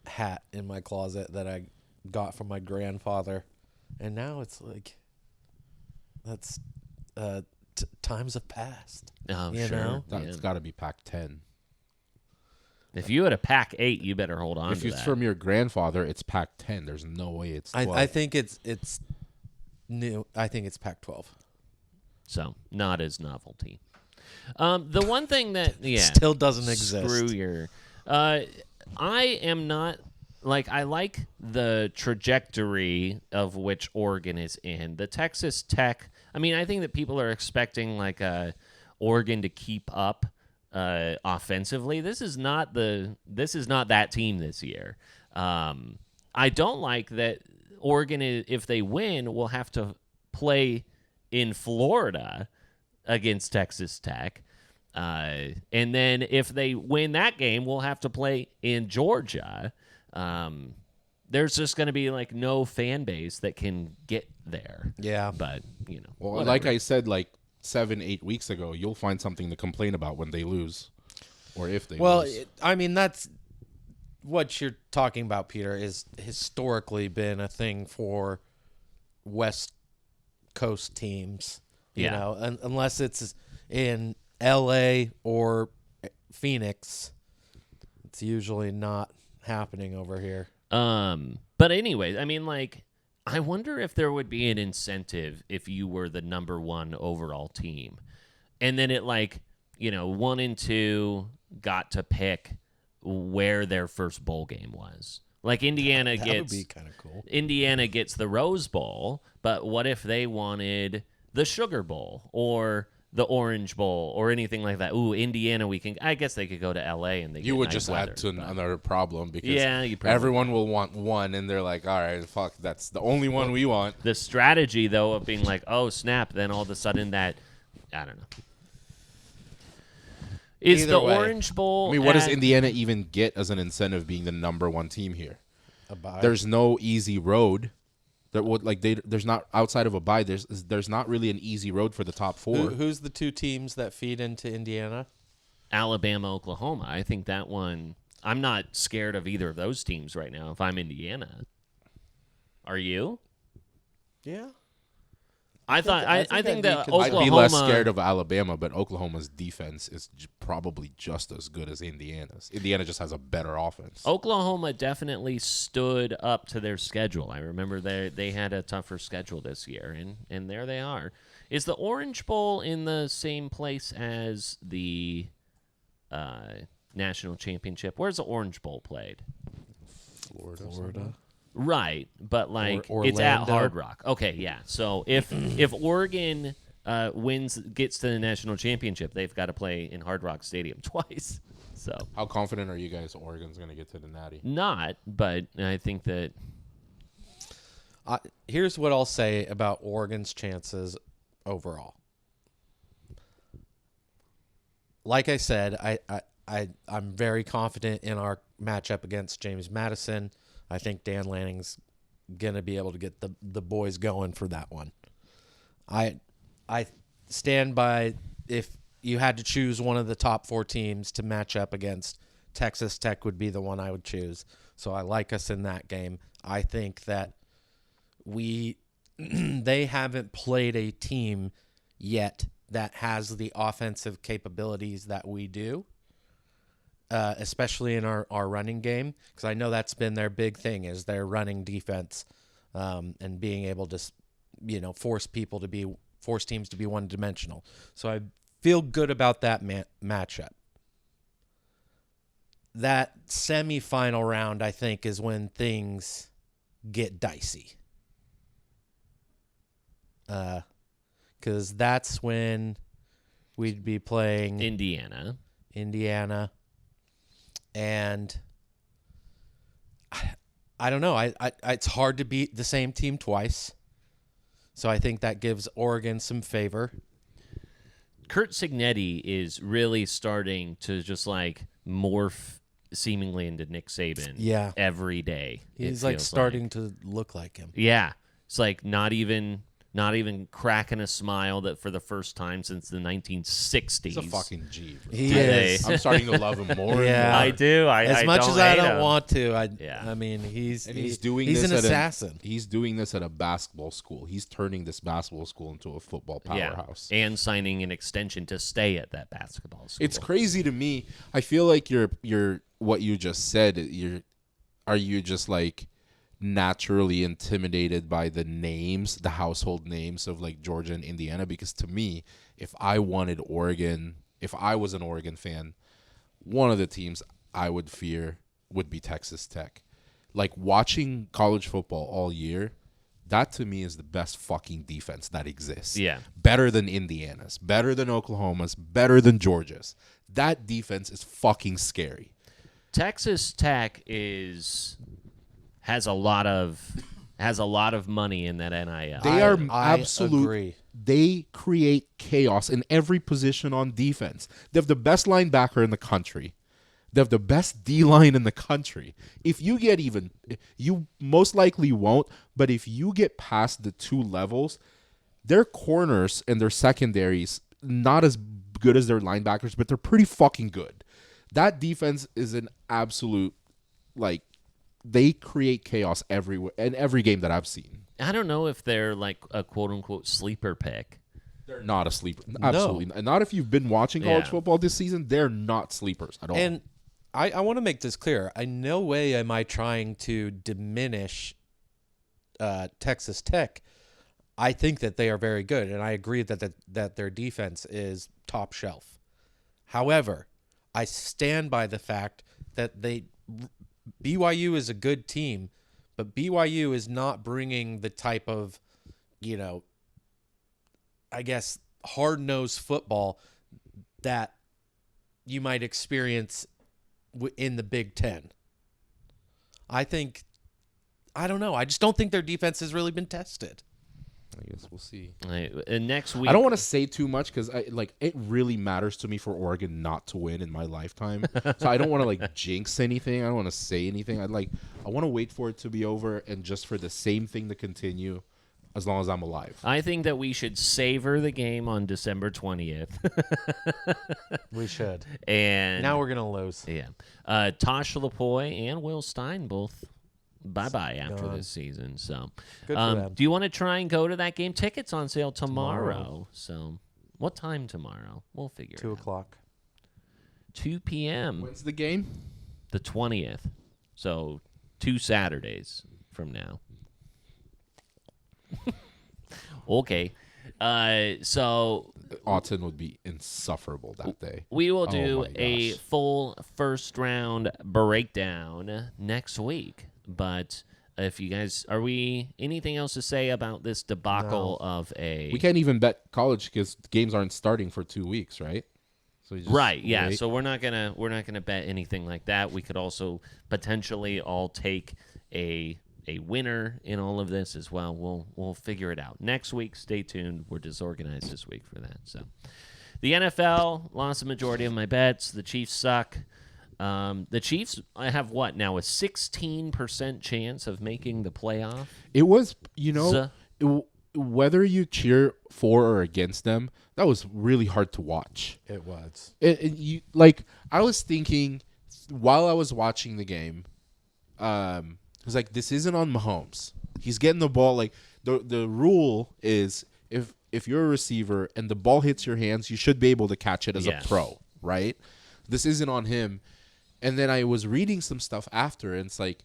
hat in my closet that I got from my grandfather, and now it's like that's times have passed. Oh, you sure. know? That's got to be Pac-10. If you had a Pac-8, you better hold on to that. If it's from your grandfather, it's Pac-10. There's no way it's 12. I think it's new. I think it's Pac-12. So, not as novelty. The one thing that still doesn't exist. Screw your. I am not like I like the trajectory of which Oregon is in. The Texas Tech. I mean, I think that people are expecting like Oregon to keep up offensively. This is not that team this year. I don't like that Oregon, if they win, will have to play in Florida against Texas Tech. And then if they win that game, we'll have to play in Georgia. There's just going to be like no fan base that can get there. Yeah. But, Well, whatever. like I said, like 7-8 weeks ago, you'll find something to complain about when they lose or if they lose. I mean, that's what you're talking about, Peter, is historically been a thing for West Coast teams. You know, unless it's in L.A. or Phoenix, it's usually not happening over here. But anyway, I mean, like, I wonder if there would be an incentive if you were the number 1 overall team, and then it 1 and 2 got to pick where their first bowl game was. Like Indiana that gets would be kind of cool. Indiana gets the Rose Bowl, but what if they wanted the Sugar Bowl or the Orange Bowl or anything like that? Ooh, Indiana, I guess they could go to LA and you would just add to another problem because everyone will want one, and they're like, all right, fuck, that's the only one we want. The strategy, though, of being like, oh, snap, then all of a sudden that, I don't know. Is Either the way. Orange Bowl? I mean, what does Indiana even get as an incentive being the number 1 team here? A bye. There's no easy road. There's not outside of a bye. There's not really an easy road for the top 4. Who's the 2 teams that feed into Indiana? Alabama, Oklahoma. I think that one. I'm not scared of either of those teams right now. If I'm Indiana, are you? Yeah. I think that Oklahoma. I'd be less scared of Alabama, but Oklahoma's defense is probably just as good as Indiana's. Indiana just has a better offense. Oklahoma definitely stood up to their schedule. I remember they had a tougher schedule this year, and there they are. Is the Orange Bowl in the same place as the national championship? Where's the Orange Bowl played? Florida. Right, but like Or it's at Orlando. Hard Rock. Okay, yeah. So if Oregon gets to the national championship, they've got to play in Hard Rock Stadium twice. So How confident are you guys Oregon's going to get to the Natty? not, but I think that Here's what I'll say about Oregon's chances overall. Like I said, I'm very confident in our matchup against James Madison. I think Dan Lanning's gonna be able to get the boys going for that one. I stand by, if you had to choose one of the top 4 teams to match up against, Texas Tech would be the one I would choose. So I like us in that game. I think that they haven't played a team yet that has the offensive capabilities that we do, especially in our running game, because I know that's been their big thing, is their running defense, and being able to, force teams to be one-dimensional. So I feel good about that matchup. That semifinal round, I think, is when things get dicey. Because that's when we'd be playing Indiana, and I don't know. It's hard to beat the same team twice, so I think that gives Oregon some favor. Kurt Cignetti is really starting to just like morph seemingly into Nick Saban every day. He's like starting to look like him. Yeah. It's like not even cracking a smile that for the first time since the 1960s. He's a fucking G. Bro. He is. I'm starting to love him more. Yeah. And more. I do. As much as I don't want to, Yeah. I mean, he's doing he's this an at assassin. He's doing this at a basketball school. He's turning this basketball school into a football powerhouse. Yeah. And signing an extension to stay at that basketball school. It's crazy to me. I feel like you're what you just said. Are you just like naturally intimidated by the names, the household names of like Georgia and Indiana? Because to me, if I was an Oregon fan, one of the teams I would fear would be Texas Tech. Like watching college football all year, that to me is the best fucking defense that exists. Yeah. Better than Indiana's, better than Oklahoma's, better than Georgia's. That defense is fucking scary. Texas Tech has a lot of money in that NIL. They are I absolute. agree. They create chaos in every position on defense. They have the best linebacker in the country. They have the best D-line in the country. If you get you most likely won't, but if you get past the 2 levels, their corners and their secondaries, not as good as their linebackers, but they're pretty fucking good. That defense is an absolute, like, they create chaos everywhere in every game that I've seen. I don't know if they're like a quote-unquote sleeper pick. They're not a sleeper. Absolutely. No. Not if you've been watching college football this season. They're not sleepers at all. And I want to make this clear. In no way am I trying to diminish Texas Tech. I think that they are very good, and I agree that their defense is top shelf. However, I stand by the fact that BYU is a good team, but BYU is not bringing the type of, I guess, hard-nosed football that you might experience in the Big Ten. I don't know. I just don't think their defense has really been tested. I guess we'll see. And next week, I don't want to say too much because it really matters to me for Oregon not to win in my lifetime. So I don't want to like jinx anything. I don't want to say anything. I want to wait for it to be over and just for the same thing to continue as long as I'm alive. I think that we should savor the game on December 20th. We should. And now we're gonna lose. Yeah. Tosh Lapoy and Will Stein both bye-bye after this season. So, good for them. Do you want to try and go to that game? Tickets on sale tomorrow. So, what time tomorrow? We'll figure 2 it out. o'clock. 2 p.m. When's the game? The 20th. So, 2 Saturdays from now. Okay. So Autzen would be insufferable that day. we will do my a gosh. full first round breakdown next week. But if you guys anything else to say about this debacle of a? We can't even bet college because games aren't starting for 2 weeks, right? So you just right, yeah. wait. So we're not gonna bet anything like that. We could also potentially all take a winner in all of this as well. We'll figure it out next week. Stay tuned. We're disorganized this week for that. So the NFL lost the majority of my bets. The Chiefs suck. The Chiefs, I have what now, a 16% chance of making the playoff. It was, whether you cheer for or against them, that was really hard to watch. It was. I was thinking while I was watching the game, I was like, this isn't on Mahomes. He's getting the ball. Like the rule is if you're a receiver and the ball hits your hands, you should be able to catch it as a pro, right? This isn't on him. And then I was reading some stuff after, and it's like,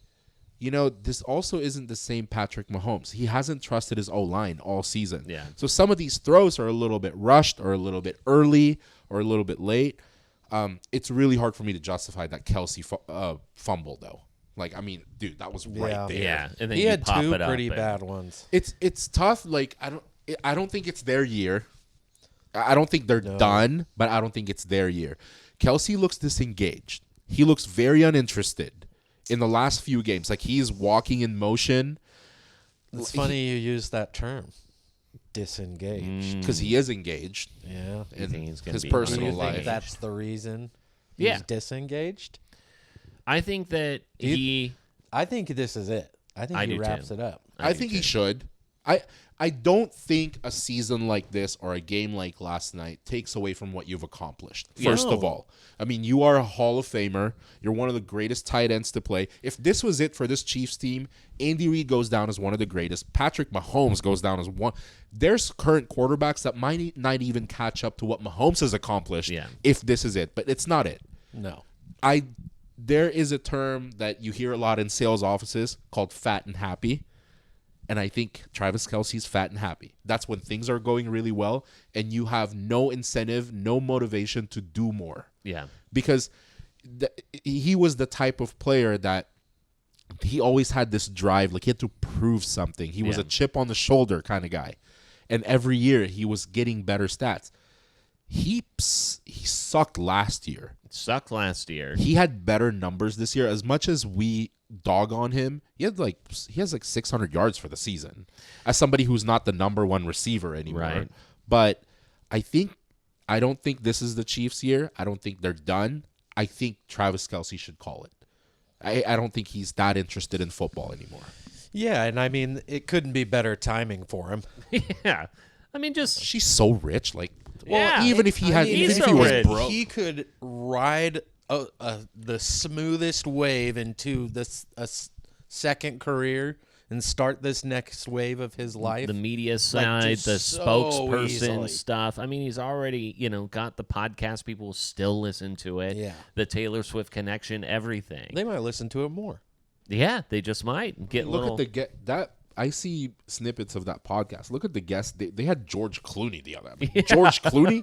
this also isn't the same Patrick Mahomes. He hasn't trusted his O-line all season. Yeah. So some of these throws are a little bit rushed or a little bit early or a little bit late. It's really hard for me to justify that Kelce fumble, though. Like, I mean, dude, that was right there. Yeah, and then He you had pop two it up pretty and- bad ones. It's tough. Like, I don't think it's their year. I don't think they're done, but I don't think it's their year. Kelce looks disengaged. He looks very uninterested in the last few games. Like, he's walking in motion. It's funny you use that term, disengaged. Because he is engaged Yeah. You think he's gonna his be Do personal you unengaged? think life. that's the reason Yeah. he's disengaged? I think that I think this is it. I think I he do wraps too. it up. I think he should. I don't think a season like this or a game like last night takes away from what you've accomplished. First of all, I mean, you are a Hall of Famer. You're one of the greatest tight ends to play. If this was it for this Chiefs team, Andy Reid goes down as one of the greatest. Patrick Mahomes goes down as one. There's current quarterbacks that might not even catch up to what Mahomes has accomplished if this is it, but it's not it. No. There is a term that you hear a lot in sales offices called fat and happy. And I think Travis Kelce's fat and happy. That's when things are going really well and you have no incentive, no motivation to do more. Yeah. Because he was the type of player that he always had this drive. Like, he had to prove something. He was a chip on the shoulder kind of guy. And every year he was getting better stats. He sucked last year. He had better numbers this year. As much as we dog on him, he has like 600 yards for the season. As somebody who's not the number one receiver anymore. Right. But I don't think this is the Chiefs' year. I don't think they're done. I think Travis Kelce should call it. I don't think he's that interested in football anymore. Yeah, and I mean, it couldn't be better timing for him. Yeah. I mean, just She's so rich. Like, Yeah. even if he had, he's even if so he was rich. broke, He could ride the smoothest wave into this second career and start this next wave of his life. the media side, just the so spokesperson easily. stuff. I mean, he's already, got the podcast. People will still listen to it. Yeah. The Taylor Swift connection, everything. They might listen to it more. Yeah, they just might get look little. at that. I see snippets of that podcast. Look at the guests. They had George Clooney the other. George Clooney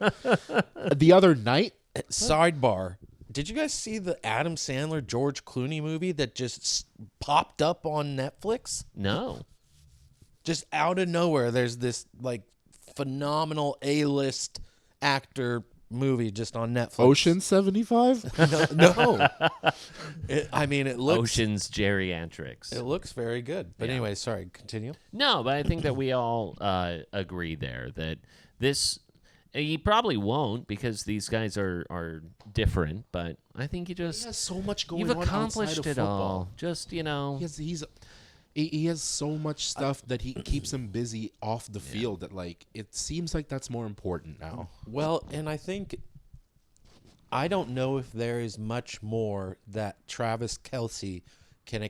the other night. Sidebar. Did you guys see the Adam Sandler George Clooney movie that just popped up on Netflix? No. Just out of nowhere, there's this like phenomenal A-list actor movie just on Netflix. Ocean 75. No. It looks Ocean's Geriatrics. It looks very good. But anyway, sorry, continue. No, but I think that we all agree there that this. He probably won't because these guys are different, but I think He has so much going you've on accomplished outside of it football. all. Just, He has so much stuff that he keeps him busy off the field that like it seems like that's more important now. Well, and I don't know if there is much more that Travis Kelce can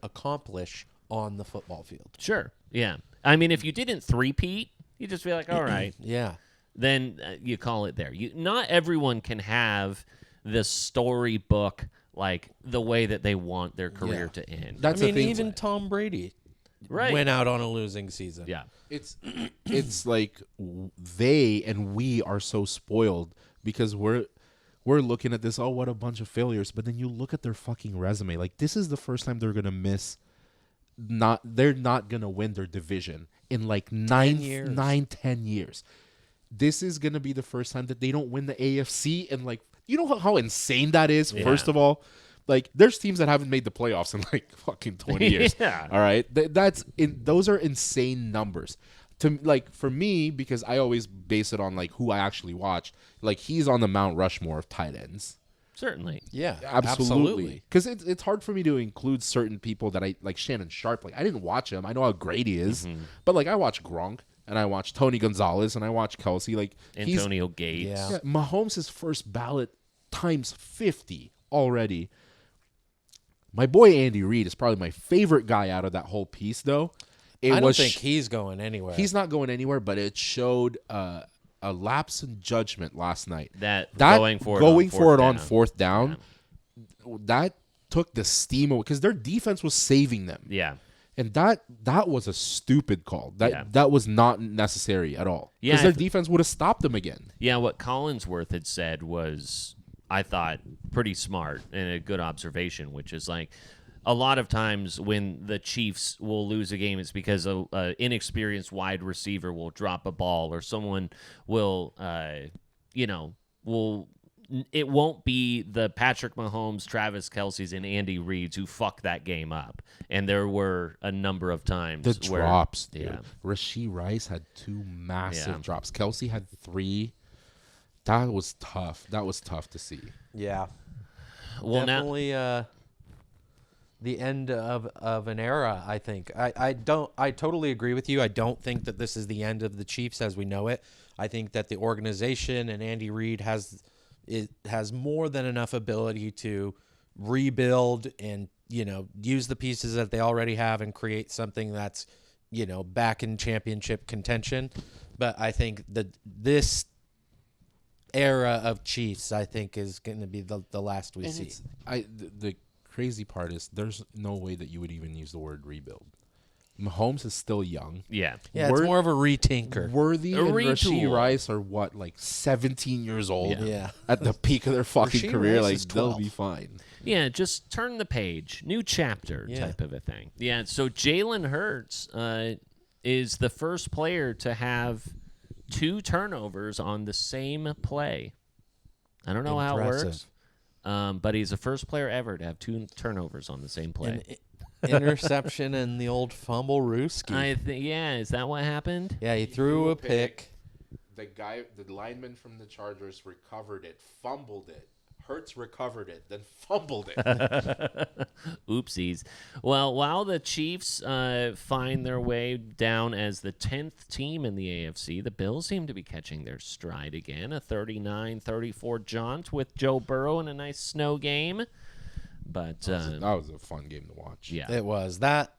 accomplish on the football field. Sure. Yeah. I mean, if you didn't three-peat, you'd just be like, all right. Yeah. Then you call it there. Not everyone can have the storybook like the way that they want their career to end. That's the thing. Even Tom Brady Right. went out on a losing season. Yeah. It's like they and we are so spoiled because we're looking at this, oh, what a bunch of failures. But then you look at their fucking resume. Like, this is the first time they're going to miss they're not gonna win their division in like 10 years. This is gonna be the first time that they don't win the AFC, and like, you know how insane that is. Yeah. First of all, like, there's teams that haven't made the playoffs in like fucking 20 years. Yeah. All right, those are insane numbers. To like, for me, because I always base it on like who I actually watch. Like, he's on the Mount Rushmore of tight ends. Certainly. Yeah, Absolutely. Because it's hard for me to include certain people that I like. Shannon Sharp, like, I didn't watch him. I know how great he is, but like, I watch Gronk and I watch Tony Gonzalez and I watch Kelce. Like, Antonio Gates. Yeah. Mahomes' first ballot times 50 already. My boy Andy Reid is probably my favorite guy out of that whole piece, though. I don't think he's going anywhere. He's not going anywhere, but it showed a lapse in judgment last night. That going for it on fourth down, that took the steam away because their defense was saving them. Yeah. And that was a stupid call. That was not necessary at all. Yeah, Because their defense would have stopped them again. Yeah, what Collinsworth had said was, I thought, pretty smart and a good observation, which is like, a lot of times when the Chiefs will lose a game, it's because an inexperienced wide receiver will drop a ball, or someone will, it won't be the Patrick Mahomes, Travis Kelce's, and Andy Reid's who fuck that game up. And there were a number of times The drops, dude. Yeah. Rasheed Rice had 2 massive drops. Kelce had 3. That was tough. That was tough to see. Yeah. Well, definitely the end of an era, I think. I totally agree with you. I don't think that this is the end of the Chiefs as we know it. I think that the organization and Andy Reid has more than enough ability to rebuild and, use the pieces that they already have and create something that's, back in championship contention. But I think that this era of Chiefs, I think, is going to be the last we see. The crazy part is there's no way that you would even use the word rebuild. Mahomes is still young. Yeah. Yeah, it's more of a retinker. Worthy A and retool. Rasheed Rice are what, like 17 years old? Yeah. At the peak of their fucking Rasheed career, Rice like is they'll 12. be fine. Yeah, just turn the page, new chapter type of a thing. Yeah, so Jalen Hurts is the first player to have 2 turnovers on the same play. I don't know how it works, but he's the first player ever to have 2 turnovers on the same play. Interception and the old fumble rooski. Is that what happened? Yeah, he threw a pick. The lineman from the Chargers recovered it, fumbled it. Hurts recovered it, then fumbled it. Oopsies. Well, while the Chiefs find their way down as the 10th team in the AFC, the Bills seem to be catching their stride again. A 39-34 jaunt with Joe Burrow in a nice snow game. But that was a fun game to watch. Yeah, It was. Those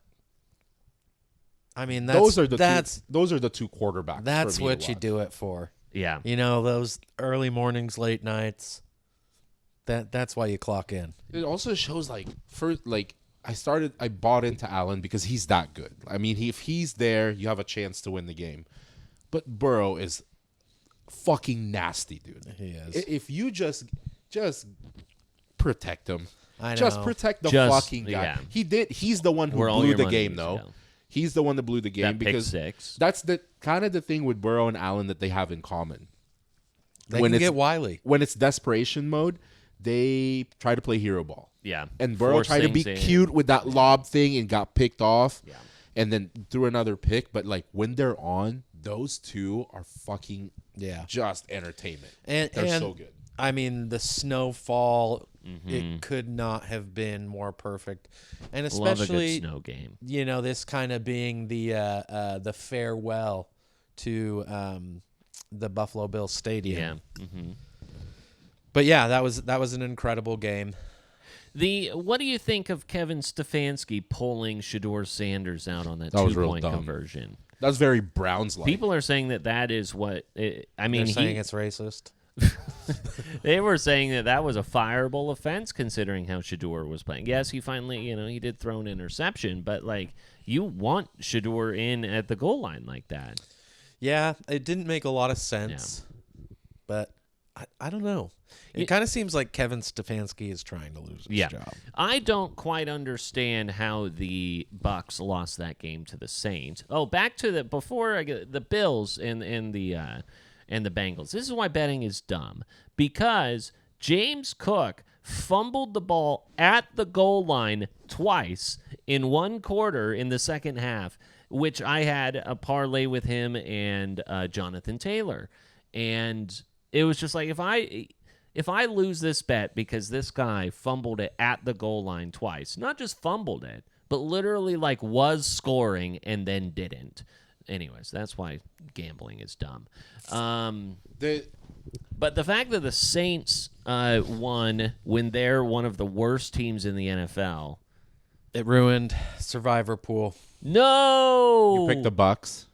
are the 2 quarterbacks. That's for me what to you watch. do it for. yeah. Those early mornings, late nights. That's why you clock in. It also shows I bought into Allen because he's that good. I mean, if he's there, you have a chance to win the game. But Burrow is fucking nasty, dude. He is. If you just protect him. I know. Just protect the fucking guy. yeah. He's the one who Where all blew your the money game, needs though. to go. He's the one that blew the game That pick because 6. that's the kind of the thing with Burrow and Allen that they have in common. They can get wily. When it's desperation mode, they try to play hero ball. Yeah. And Burrow Force tried to be things in. cute with that lob thing and got picked off. Yeah. And then threw another pick. But when they're on, those 2 are fucking just entertainment. And they're so good. I mean, the snowfall, it could not have been more perfect. And especially, Love a good snow game. This kind of being the farewell to the Buffalo Bills Stadium. Yeah. Mm-hmm. But yeah, that was an incredible game. What do you think of Kevin Stefanski pulling Shedeur Sanders out on that was real 2-point dumb. conversion? That's very Browns-like. People are saying that is what They're saying it's racist. They were saying that was a fireable offense considering how Shedeur was playing. Yes, he finally, he did throw an interception, but you want Shedeur in at the goal line like that. Yeah, it didn't make a lot of sense, but I don't know. It kind of seems like Kevin Stefanski is trying to lose his job. I don't quite understand how the Bucs lost that game to the Saints. Oh, back to the Bills and the Bengals. This is why betting is dumb, because James Cook fumbled the ball at the goal line twice in one quarter in the second half, which I had a parlay with him and Jonathan Taylor. And it was just like, if I lose this bet because this guy fumbled it at the goal line twice, not just fumbled it, but literally like was scoring and then didn't. Anyways, that's why gambling is dumb. But the fact that the Saints won when they're one of the worst teams in the NFL, it ruined Survivor Pool. No, You picked the Bucs.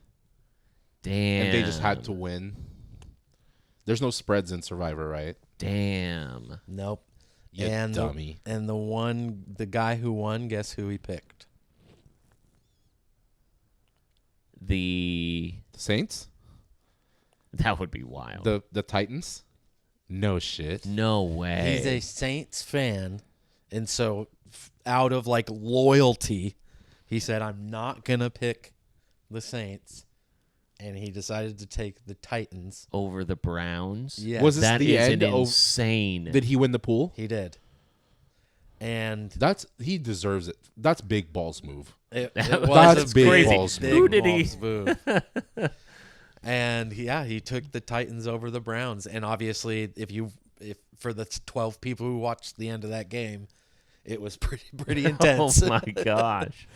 Damn. And they just had to win. There's no spreads in Survivor, right? Damn. Nope. You dummy. The guy who won, guess who he picked? The Saints? That would be wild. The Titans? No shit. No way. He's a Saints fan, and so out of like loyalty, he said, "I'm not gonna pick the Saints," and he decided to take the Titans over the Browns. Yeah, Was this that the is end of- insane. Did he win the pool? he did, and He deserves it. That's big balls move. it That's was a big crazy. balls big move. Who did he? balls move. And he took the Titans over the Browns, and obviously, if for the 12 people who watched the end of that game, it was pretty intense. Oh my gosh!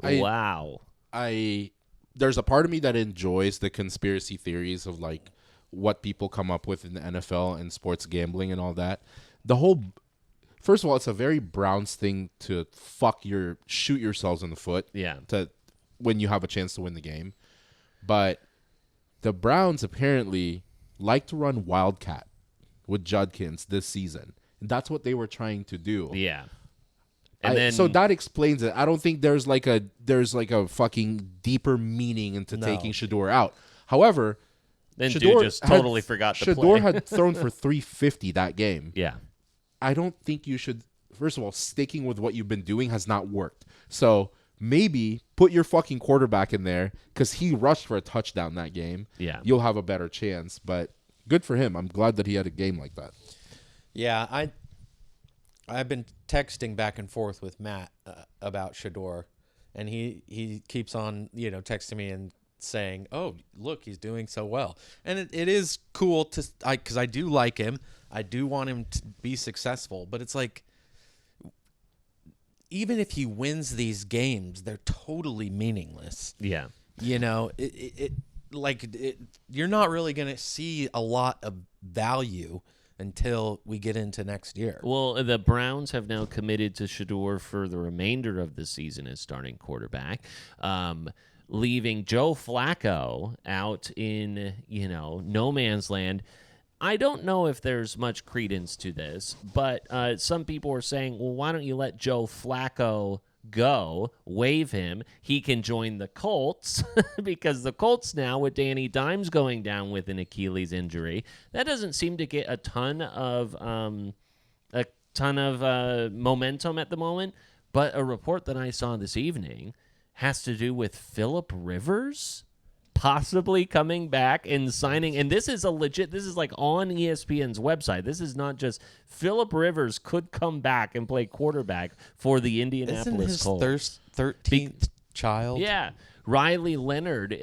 Wow. There's a part of me that enjoys the conspiracy theories of like what people come up with in the NFL and sports gambling and all that. First of all, it's a very Browns thing to shoot yourselves in the foot. Yeah. When you have a chance to win the game, but the Browns apparently like to run Wildcat with Judkins this season, and that's what they were trying to do. Yeah. And So that explains it. I don't think there's like a fucking deeper meaning into taking Shador out. However, then Shador dude just totally forgot to play. Shador had thrown for 350 that game. Yeah. I don't think you should. First of all, sticking with what you've been doing has not worked. So maybe put your fucking quarterback in there because he rushed for a touchdown that game. Yeah. You'll have a better chance. But good for him. I'm glad that he had a game like that. Yeah, I've been texting back and forth with Matt about Shador, and he keeps on texting me and saying, "Oh, look, he's doing so well," and it is cool because I do like him. I do want him to be successful, but it's like, even if he wins these games, they're totally meaningless. Yeah. You're not really going to see a lot of value until we get into next year. Well, the Browns have now committed to Shador for the remainder of the season as starting quarterback, leaving Joe Flacco out in, no man's land. I don't know if there's much credence to this, but some people are saying, well, why don't you let Joe Flacco go, waive him? He can join the Colts because the Colts now, with Danny Dimes going down with an Achilles injury, that doesn't seem to get a ton of momentum at the moment. But a report that I saw this evening has to do with Phillip Rivers possibly coming back and signing. And this is this is like on ESPN's website. This is not just Phillip Rivers could come back and play quarterback for the Indianapolis Colts. Isn't his 13th child? Yeah. Riley Leonard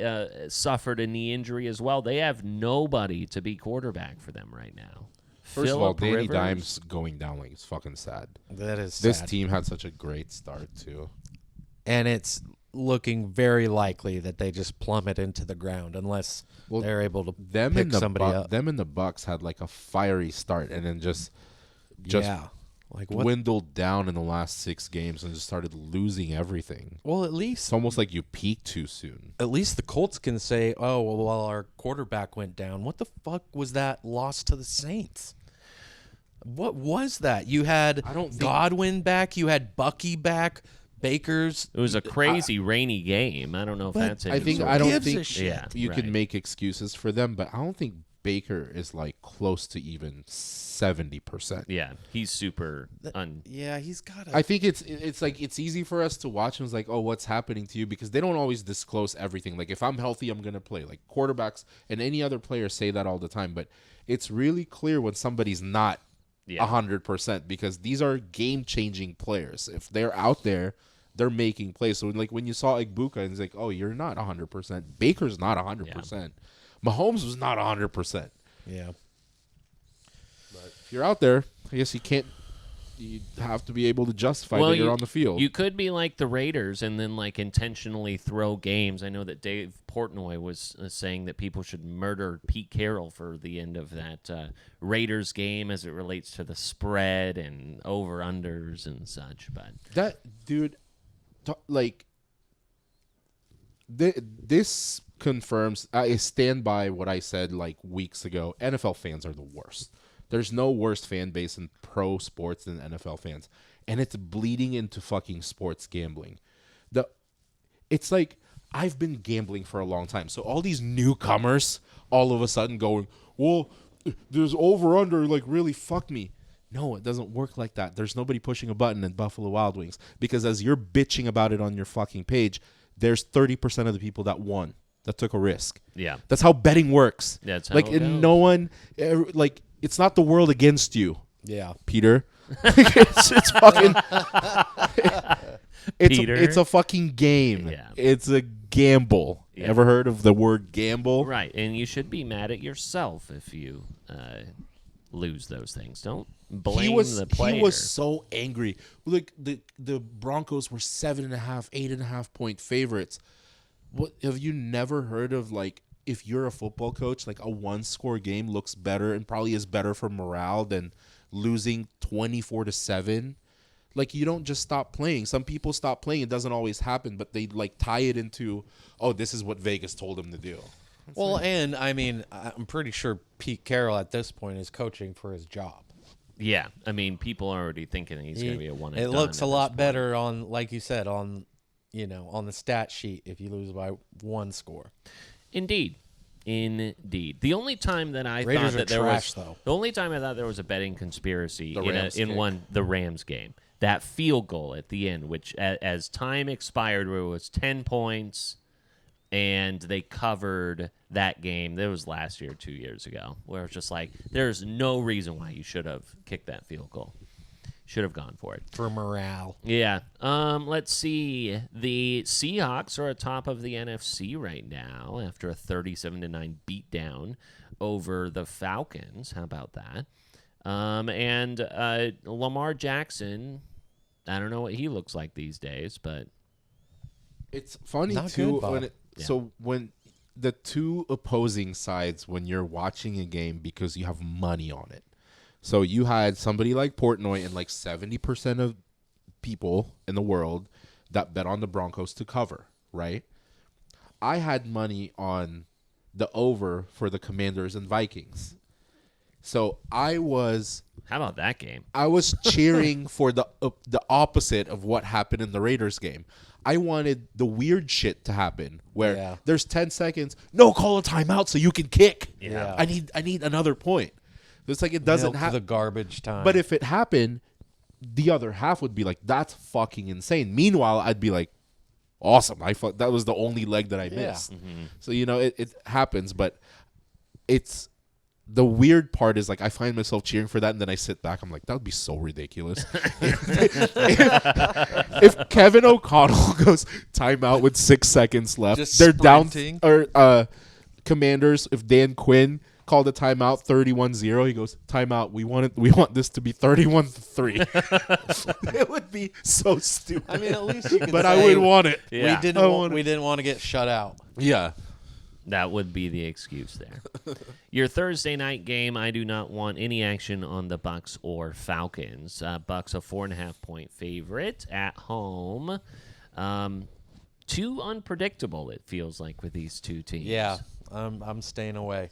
suffered a knee injury as well. They have nobody to be quarterback for them right now. First of all, Phillip Danny Rivers, Dimes going down like it's fucking sad. That is This sad. team had such a great start too. And it's looking very likely that they just plummet into the ground unless they're able to pick somebody up. Them and the Bucks had like a fiery start and then just dwindled down in the last 6 games and just started losing everything. Well, at least It's almost like you peaked too soon. At least the Colts can say, "Oh, well, our quarterback went down. What the fuck was that loss to the Saints? What was that? You had Godwin back. You had Bucky back. Baker's. It was a crazy rainy game. I don't know if that's it. I don't think shit. Yeah, you right. can make excuses for them, but I don't think Baker is like close to even 70%. Yeah, he's super. Yeah, he's got. I think it's like it's easy for us to watch and it's like, oh, what's happening to you? Because they don't always disclose everything. Like if I'm healthy, I'm gonna play. Like quarterbacks and any other players say that all the time, but it's really clear when somebody's not 100% because these are game-changing players. If they're out there, they're making plays. So like when you saw Igbuka, and it's like, oh, you're not 100%. Baker's not 100%. Mahomes was not 100%. Yeah. But if you're out there, I guess you have to be able to justify that you're on the field. You could be like the Raiders and then like intentionally throw games. I know that Dave Portnoy was saying that people should murder Pete Carroll for the end of that Raiders game as it relates to the spread and over-unders and such. But that, dude, like, this confirms, I stand by what I said like weeks ago. NFL fans are the worst. There's no worse fan base in pro sports than NFL fans. And it's bleeding into fucking sports gambling. It's like, I've been gambling for a long time. So all these newcomers all of a sudden going, well, there's over-under, like, really fuck me. No, it doesn't work like that. There's nobody pushing a button at Buffalo Wild Wings. Because as you're bitching about it on your fucking page, there's 30% of the people that won, that took a risk. yeah, That's how betting works. That's how like, it goes. no one, like, it's not the world against you, Yeah. Peter. it's fucking. Peter. It's a fucking game. Yeah. It's a gamble. Yeah. Ever heard of the word gamble? right. And you should be mad at yourself if you lose those things. Don't blame the player. He was so angry. Like the Broncos were 7.5, 8.5 point favorites. What have you never heard of? Like, if you're a football coach, like a 1-score game looks better and probably is better for morale than losing 24-7. Like, you don't just stop playing. Some people stop playing. It doesn't always happen, but they like tie it into, oh, this is what Vegas told them to do. Well, and I mean, I'm pretty sure Pete Carroll at this point is coaching for his job. Yeah, I mean, people are already thinking he's going to be a one and It done looks at a this lot point. better on, like you said, on the stat sheet if you lose by 1 score. Indeed. The only time that I Raiders thought are that there trash, was though. the only time I thought there was a betting conspiracy The Rams in kick. the Rams game, that field goal at the end, which as time expired, where it was 10 points, and they covered that game. That was last year, 2 years ago, where it's just like there's no reason why you should have kicked that field goal. Should have gone for it. For morale. Yeah. Let's see. The Seahawks are atop of the NFC right now after a 37-9 beatdown over the Falcons. How about that? And Lamar Jackson, I don't know what he looks like these days, but It's funny Not too good, Bob. when so when the two opposing sides, when you're watching a game because you have money on it. So you had somebody like Portnoy and like 70% of people in the world that bet on the Broncos to cover, right? I had money on the over for the Commanders and Vikings. So I was how about that game? cheering for the opposite of what happened in the Raiders game. I wanted the weird shit to happen where there's 10 seconds, no, call a timeout so you can kick. Yeah. I need another point. It's like it doesn't The happen. garbage time. But if it happened, the other half would be like, that's fucking insane. Meanwhile, I'd be like, awesome. That was the only leg that I missed. Mm-hmm. So, it happens, but it's the weird part is like I find myself cheering for that, and then I sit back. I'm like, that would be so ridiculous. if Kevin O'Connell goes timeout with 6 seconds left, Just they're sprinting. down. Or Commanders, if Dan Quinn called a timeout 31-0, he goes timeout. We want this to be 31-3. It would be so stupid. I mean, at least you can but say I would want it. Yeah. we didn't want to get shut out. Yeah. That would be the excuse there. Your Thursday night game, I do not want any action on the Bucks or Falcons. Bucks a 4.5-point favorite at home. Too unpredictable, it feels like, with these two teams. Yeah, I'm staying away.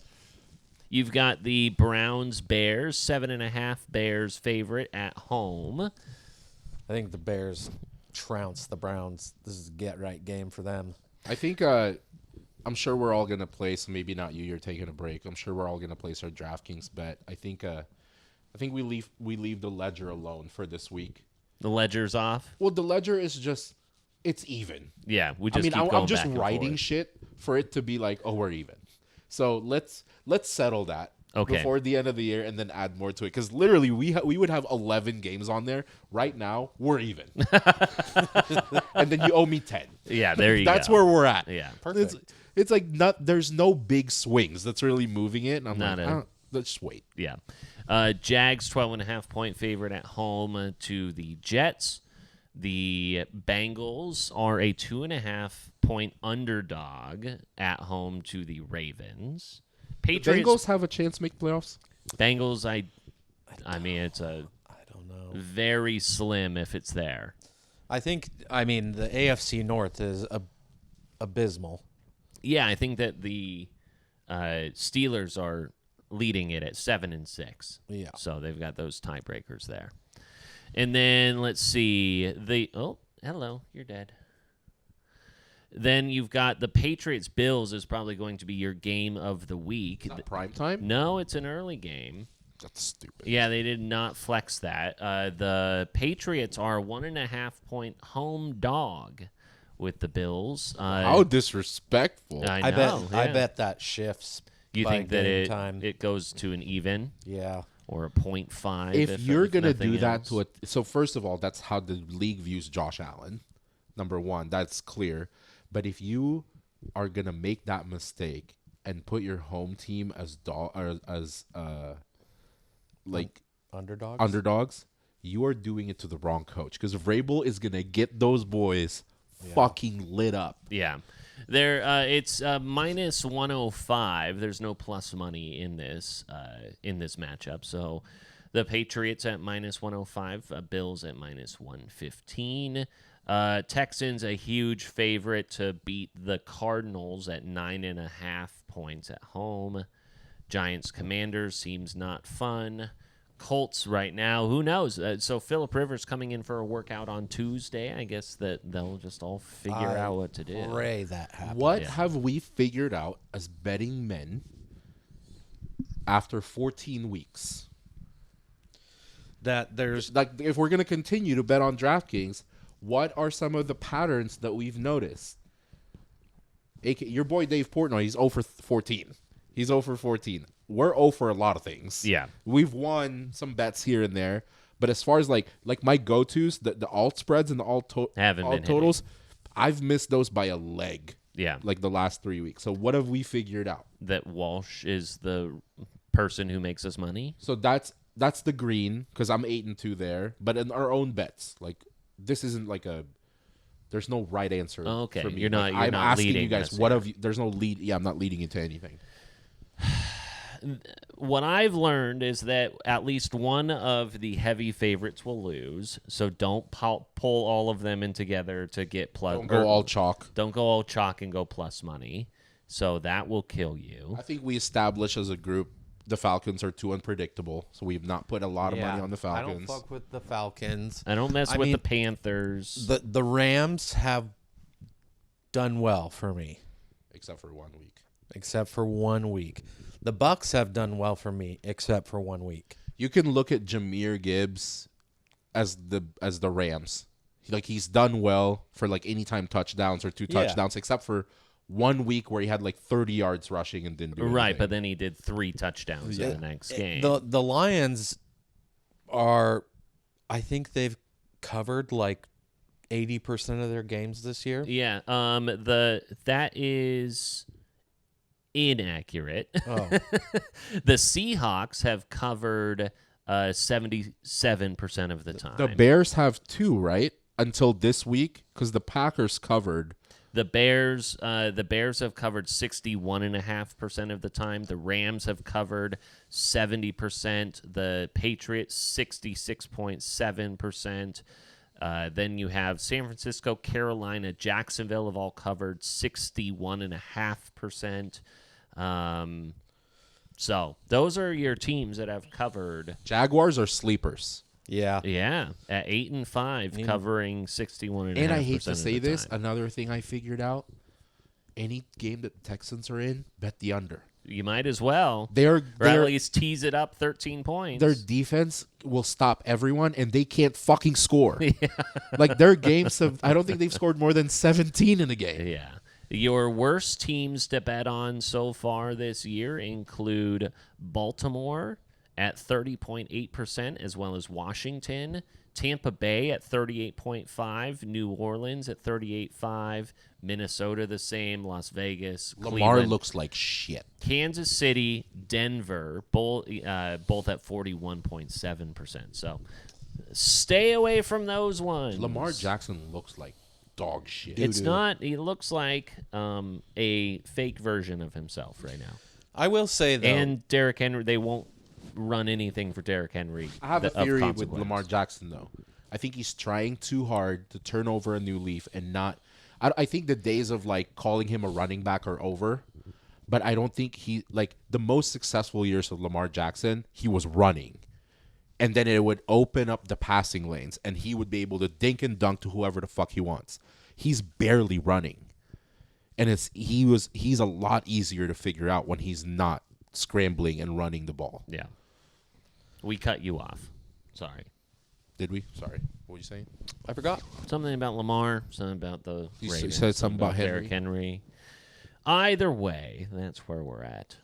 You've got the Browns-Bears, 7.5 Bears favorite at home. I think the Bears trounce the Browns. This is a get-right game for them. I think I'm I'm sure we're all gonna place. Maybe not you. You're taking a break. I'm sure we're all gonna place our DraftKings bet. I think we leave the ledger alone for this week. The ledger's off. Well, the ledger is just it's even. Yeah, we just. I'm just back and writing forth. shit for it to be like, oh, we're even. So let's settle that before the end of the year and then add more to it. Because literally, we would have 11 games on there. Right now, we're even. And then you owe me 10. Yeah, there you go. That's where we're at. Yeah, Perfect. It's like there's no big swings that's really moving it. And I'm let's just wait. Yeah. Jags 12.5-point favorite at home to the Jets. The Bengals are a 2.5-point underdog at home to the Ravens. Patriots. Bengals have a chance to make playoffs. Bengals, I mean, it's I don't know. very slim if it's there. I mean, the AFC North is abysmal. Yeah, I think that the Steelers are leading it at 7-6. Yeah. So they've got those tiebreakers there. And then let's see. Hello, you're dead. Then you've got the Patriots-Bills is probably going to be your game of the week. Is that prime time? No, it's an early game. That's stupid. Yeah, they did not flex that. The Patriots are 1.5-point home dog with the Bills. How disrespectful. I know. I yeah. bet that shifts. You by think that game time. it goes to an even? Yeah. Or a 0.5? If you're going to nothing do that else? to it, so first of all, that's how the league views Josh Allen. Number one, that's clear. But if you are going to make that mistake and put your home team as underdogs, you are doing it to the wrong coach. Because Vrabel is going to get those boys fucking lit up. Yeah. It's minus 105. There's no plus money in this matchup. So the Patriots at minus 105, Bills at minus 115. Texans a huge favorite to beat the Cardinals at 9.5 points at home. Giants Commanders seems not fun. Colts right now, who knows? So Phillip Rivers coming in for a workout on Tuesday. I guess that they'll just all figure out what to do. Pray that happens. What have we figured out as betting men after 14 weeks? That there's Like, if we're going to continue to bet on DraftKings, what are some of the patterns that we've noticed? Your boy Dave Portnoy, he's 0 for 14. He's 0 for 14. We're 0 for a lot of things. Yeah. We've won some bets here and there. But as far as like my go-tos, the alt spreads and the alt totals, I've missed those by a leg. Yeah. Like the last 3 weeks. So what have we figured out? That Walsh is the person who makes us money. So that's the green, because I'm 8-2 there. But in our own bets, like this isn't like there's no right answer. Okay. For me. You're not. Like, You're I'm not asking leading you guys. us What here. have you? There's no lead. Yeah, I'm not leading into anything. What I've learned is that at least one of the heavy favorites will lose. So don't pull all of them in together to get plus. Don't go all chalk. Don't go all chalk and go plus money. So that will kill you. I think we established as a group the Falcons are too unpredictable, so we've not put a lot of money on the I don't Falcons. fuck with the Falcons. I don't mess I with mean, the Panthers. The Rams have done well for me, Except for 1 week. except for 1 week. The Bucks have done well for me, except for 1 week. You can look at Jahmyr Gibbs as the Rams. Like, he's done well for like anytime touchdowns or 2 touchdowns, except for 1 week where he had like 30 yards rushing and didn't do anything. Right, but then he did 3 touchdowns in the next game. The Lions are, I think they've covered like 80% of their games this year. Yeah, that is inaccurate. Oh. The Seahawks have covered 77% of the time. The Bears have 2, right? Until this week, because the Packers covered. The Bears have covered 61.5% of the time. The Rams have covered 70%. The Patriots 66.7%. Then you have San Francisco, Carolina, Jacksonville have all covered 61.5%. So those are your teams that have covered. Jaguars are sleepers. Yeah. Yeah, at 8-5, covering 61.5%. And I hate to of say the this, time. another thing I figured out, any game that the Texans are in, bet the under. You might as well. Or at least tease it up 13 points. Their defense will stop everyone, and they can't fucking score. Like, their games I don't think they've scored more than 17 in a game. Yeah. Your worst teams to bet on so far this year include Baltimore at 30.8%, as well as Washington, Tampa Bay at 38.5%, New Orleans at 38.5%, Minnesota the same, Las Vegas, Lamar Cleveland, looks like shit. Kansas City, Denver, both at 41.7%. So stay away from those ones. Lamar Jackson looks like dog shit. It's not. He looks like a fake version of himself right now. I will say, though. And Derrick Henry, they won't run anything for Derrick Henry. I have a theory with Lamar Jackson, though. I think he's trying too hard to turn over a new leaf and not. I think the days of like calling him a running back are over, but I don't think the most successful years of Lamar Jackson, he was running, and then it would open up the passing lanes, and he would be able to dink and dunk to whoever the fuck he wants. He's barely running, and he's a lot easier to figure out when he's not scrambling and running the ball. Yeah, we cut you off. Sorry. Did we? Sorry. What were you saying? I forgot. Something about Lamar, something about the Ravens. You said something about Derrick Henry. Either way, that's where we're at.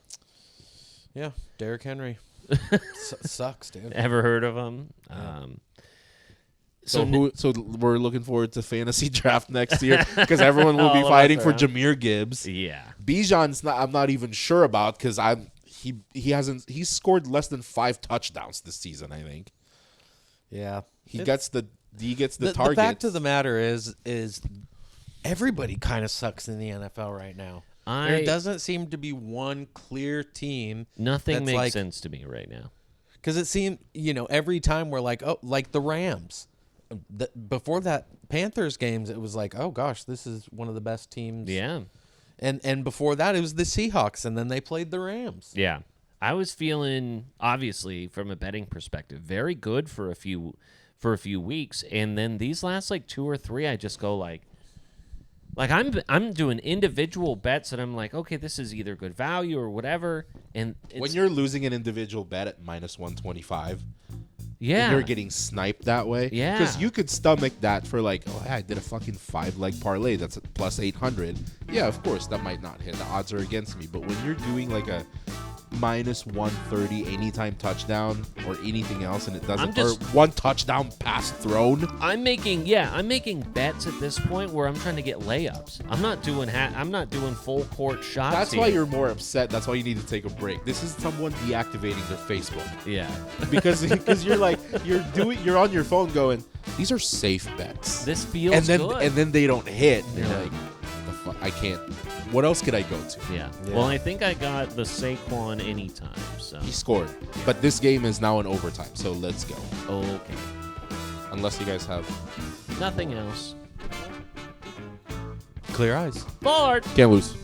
Yeah, Derrick Henry. Sucks, dude. Ever heard of him? Yeah. So we're looking forward to fantasy draft next year because everyone will be fighting for Jahmyr Gibbs. Yeah. Bijan's I'm not even sure about because he's scored less than 5 touchdowns this season, I think. Yeah. He gets the targets. The fact of the matter is everybody kind of sucks in the NFL right now. There doesn't seem to be one clear team. Nothing makes sense to me right now. Because it seemed, every time we're like, oh, like the Rams. Before that Panthers games, it was like, oh gosh, this is one of the best teams. Yeah. And before that, it was the Seahawks, and then they played the Rams. Yeah. I was feeling, obviously, from a betting perspective, very good for a few weeks, and then these last 2 or 3, I just go like I'm doing individual bets, and I'm like, okay, this is either good value or whatever. And when you're losing an individual bet at -125, yeah, and you're getting sniped that way, yeah, because you could stomach that for I did a fucking 5-leg parlay that's at plus 800. Yeah, of course that might not hit. The odds are against me, but when you're doing a -130 anytime touchdown or anything else, and it doesn't, or 1 touchdown pass thrown. I'm making bets at this point where I'm trying to get layups. I'm not doing full court shots. That's why you're more upset. That's why you need to take a break. This is someone deactivating their Facebook. Yeah, because you're on your phone going, these are safe bets. This feels good. And then they don't hit. And you're like, the fuck, I can't. What else could I go to? Yeah. Well, I think I got the Saquon anytime. So he scored, but this game is now in overtime. So let's go. Okay. Unless you guys have nothing else. Clear eyes. Bart. Can't lose.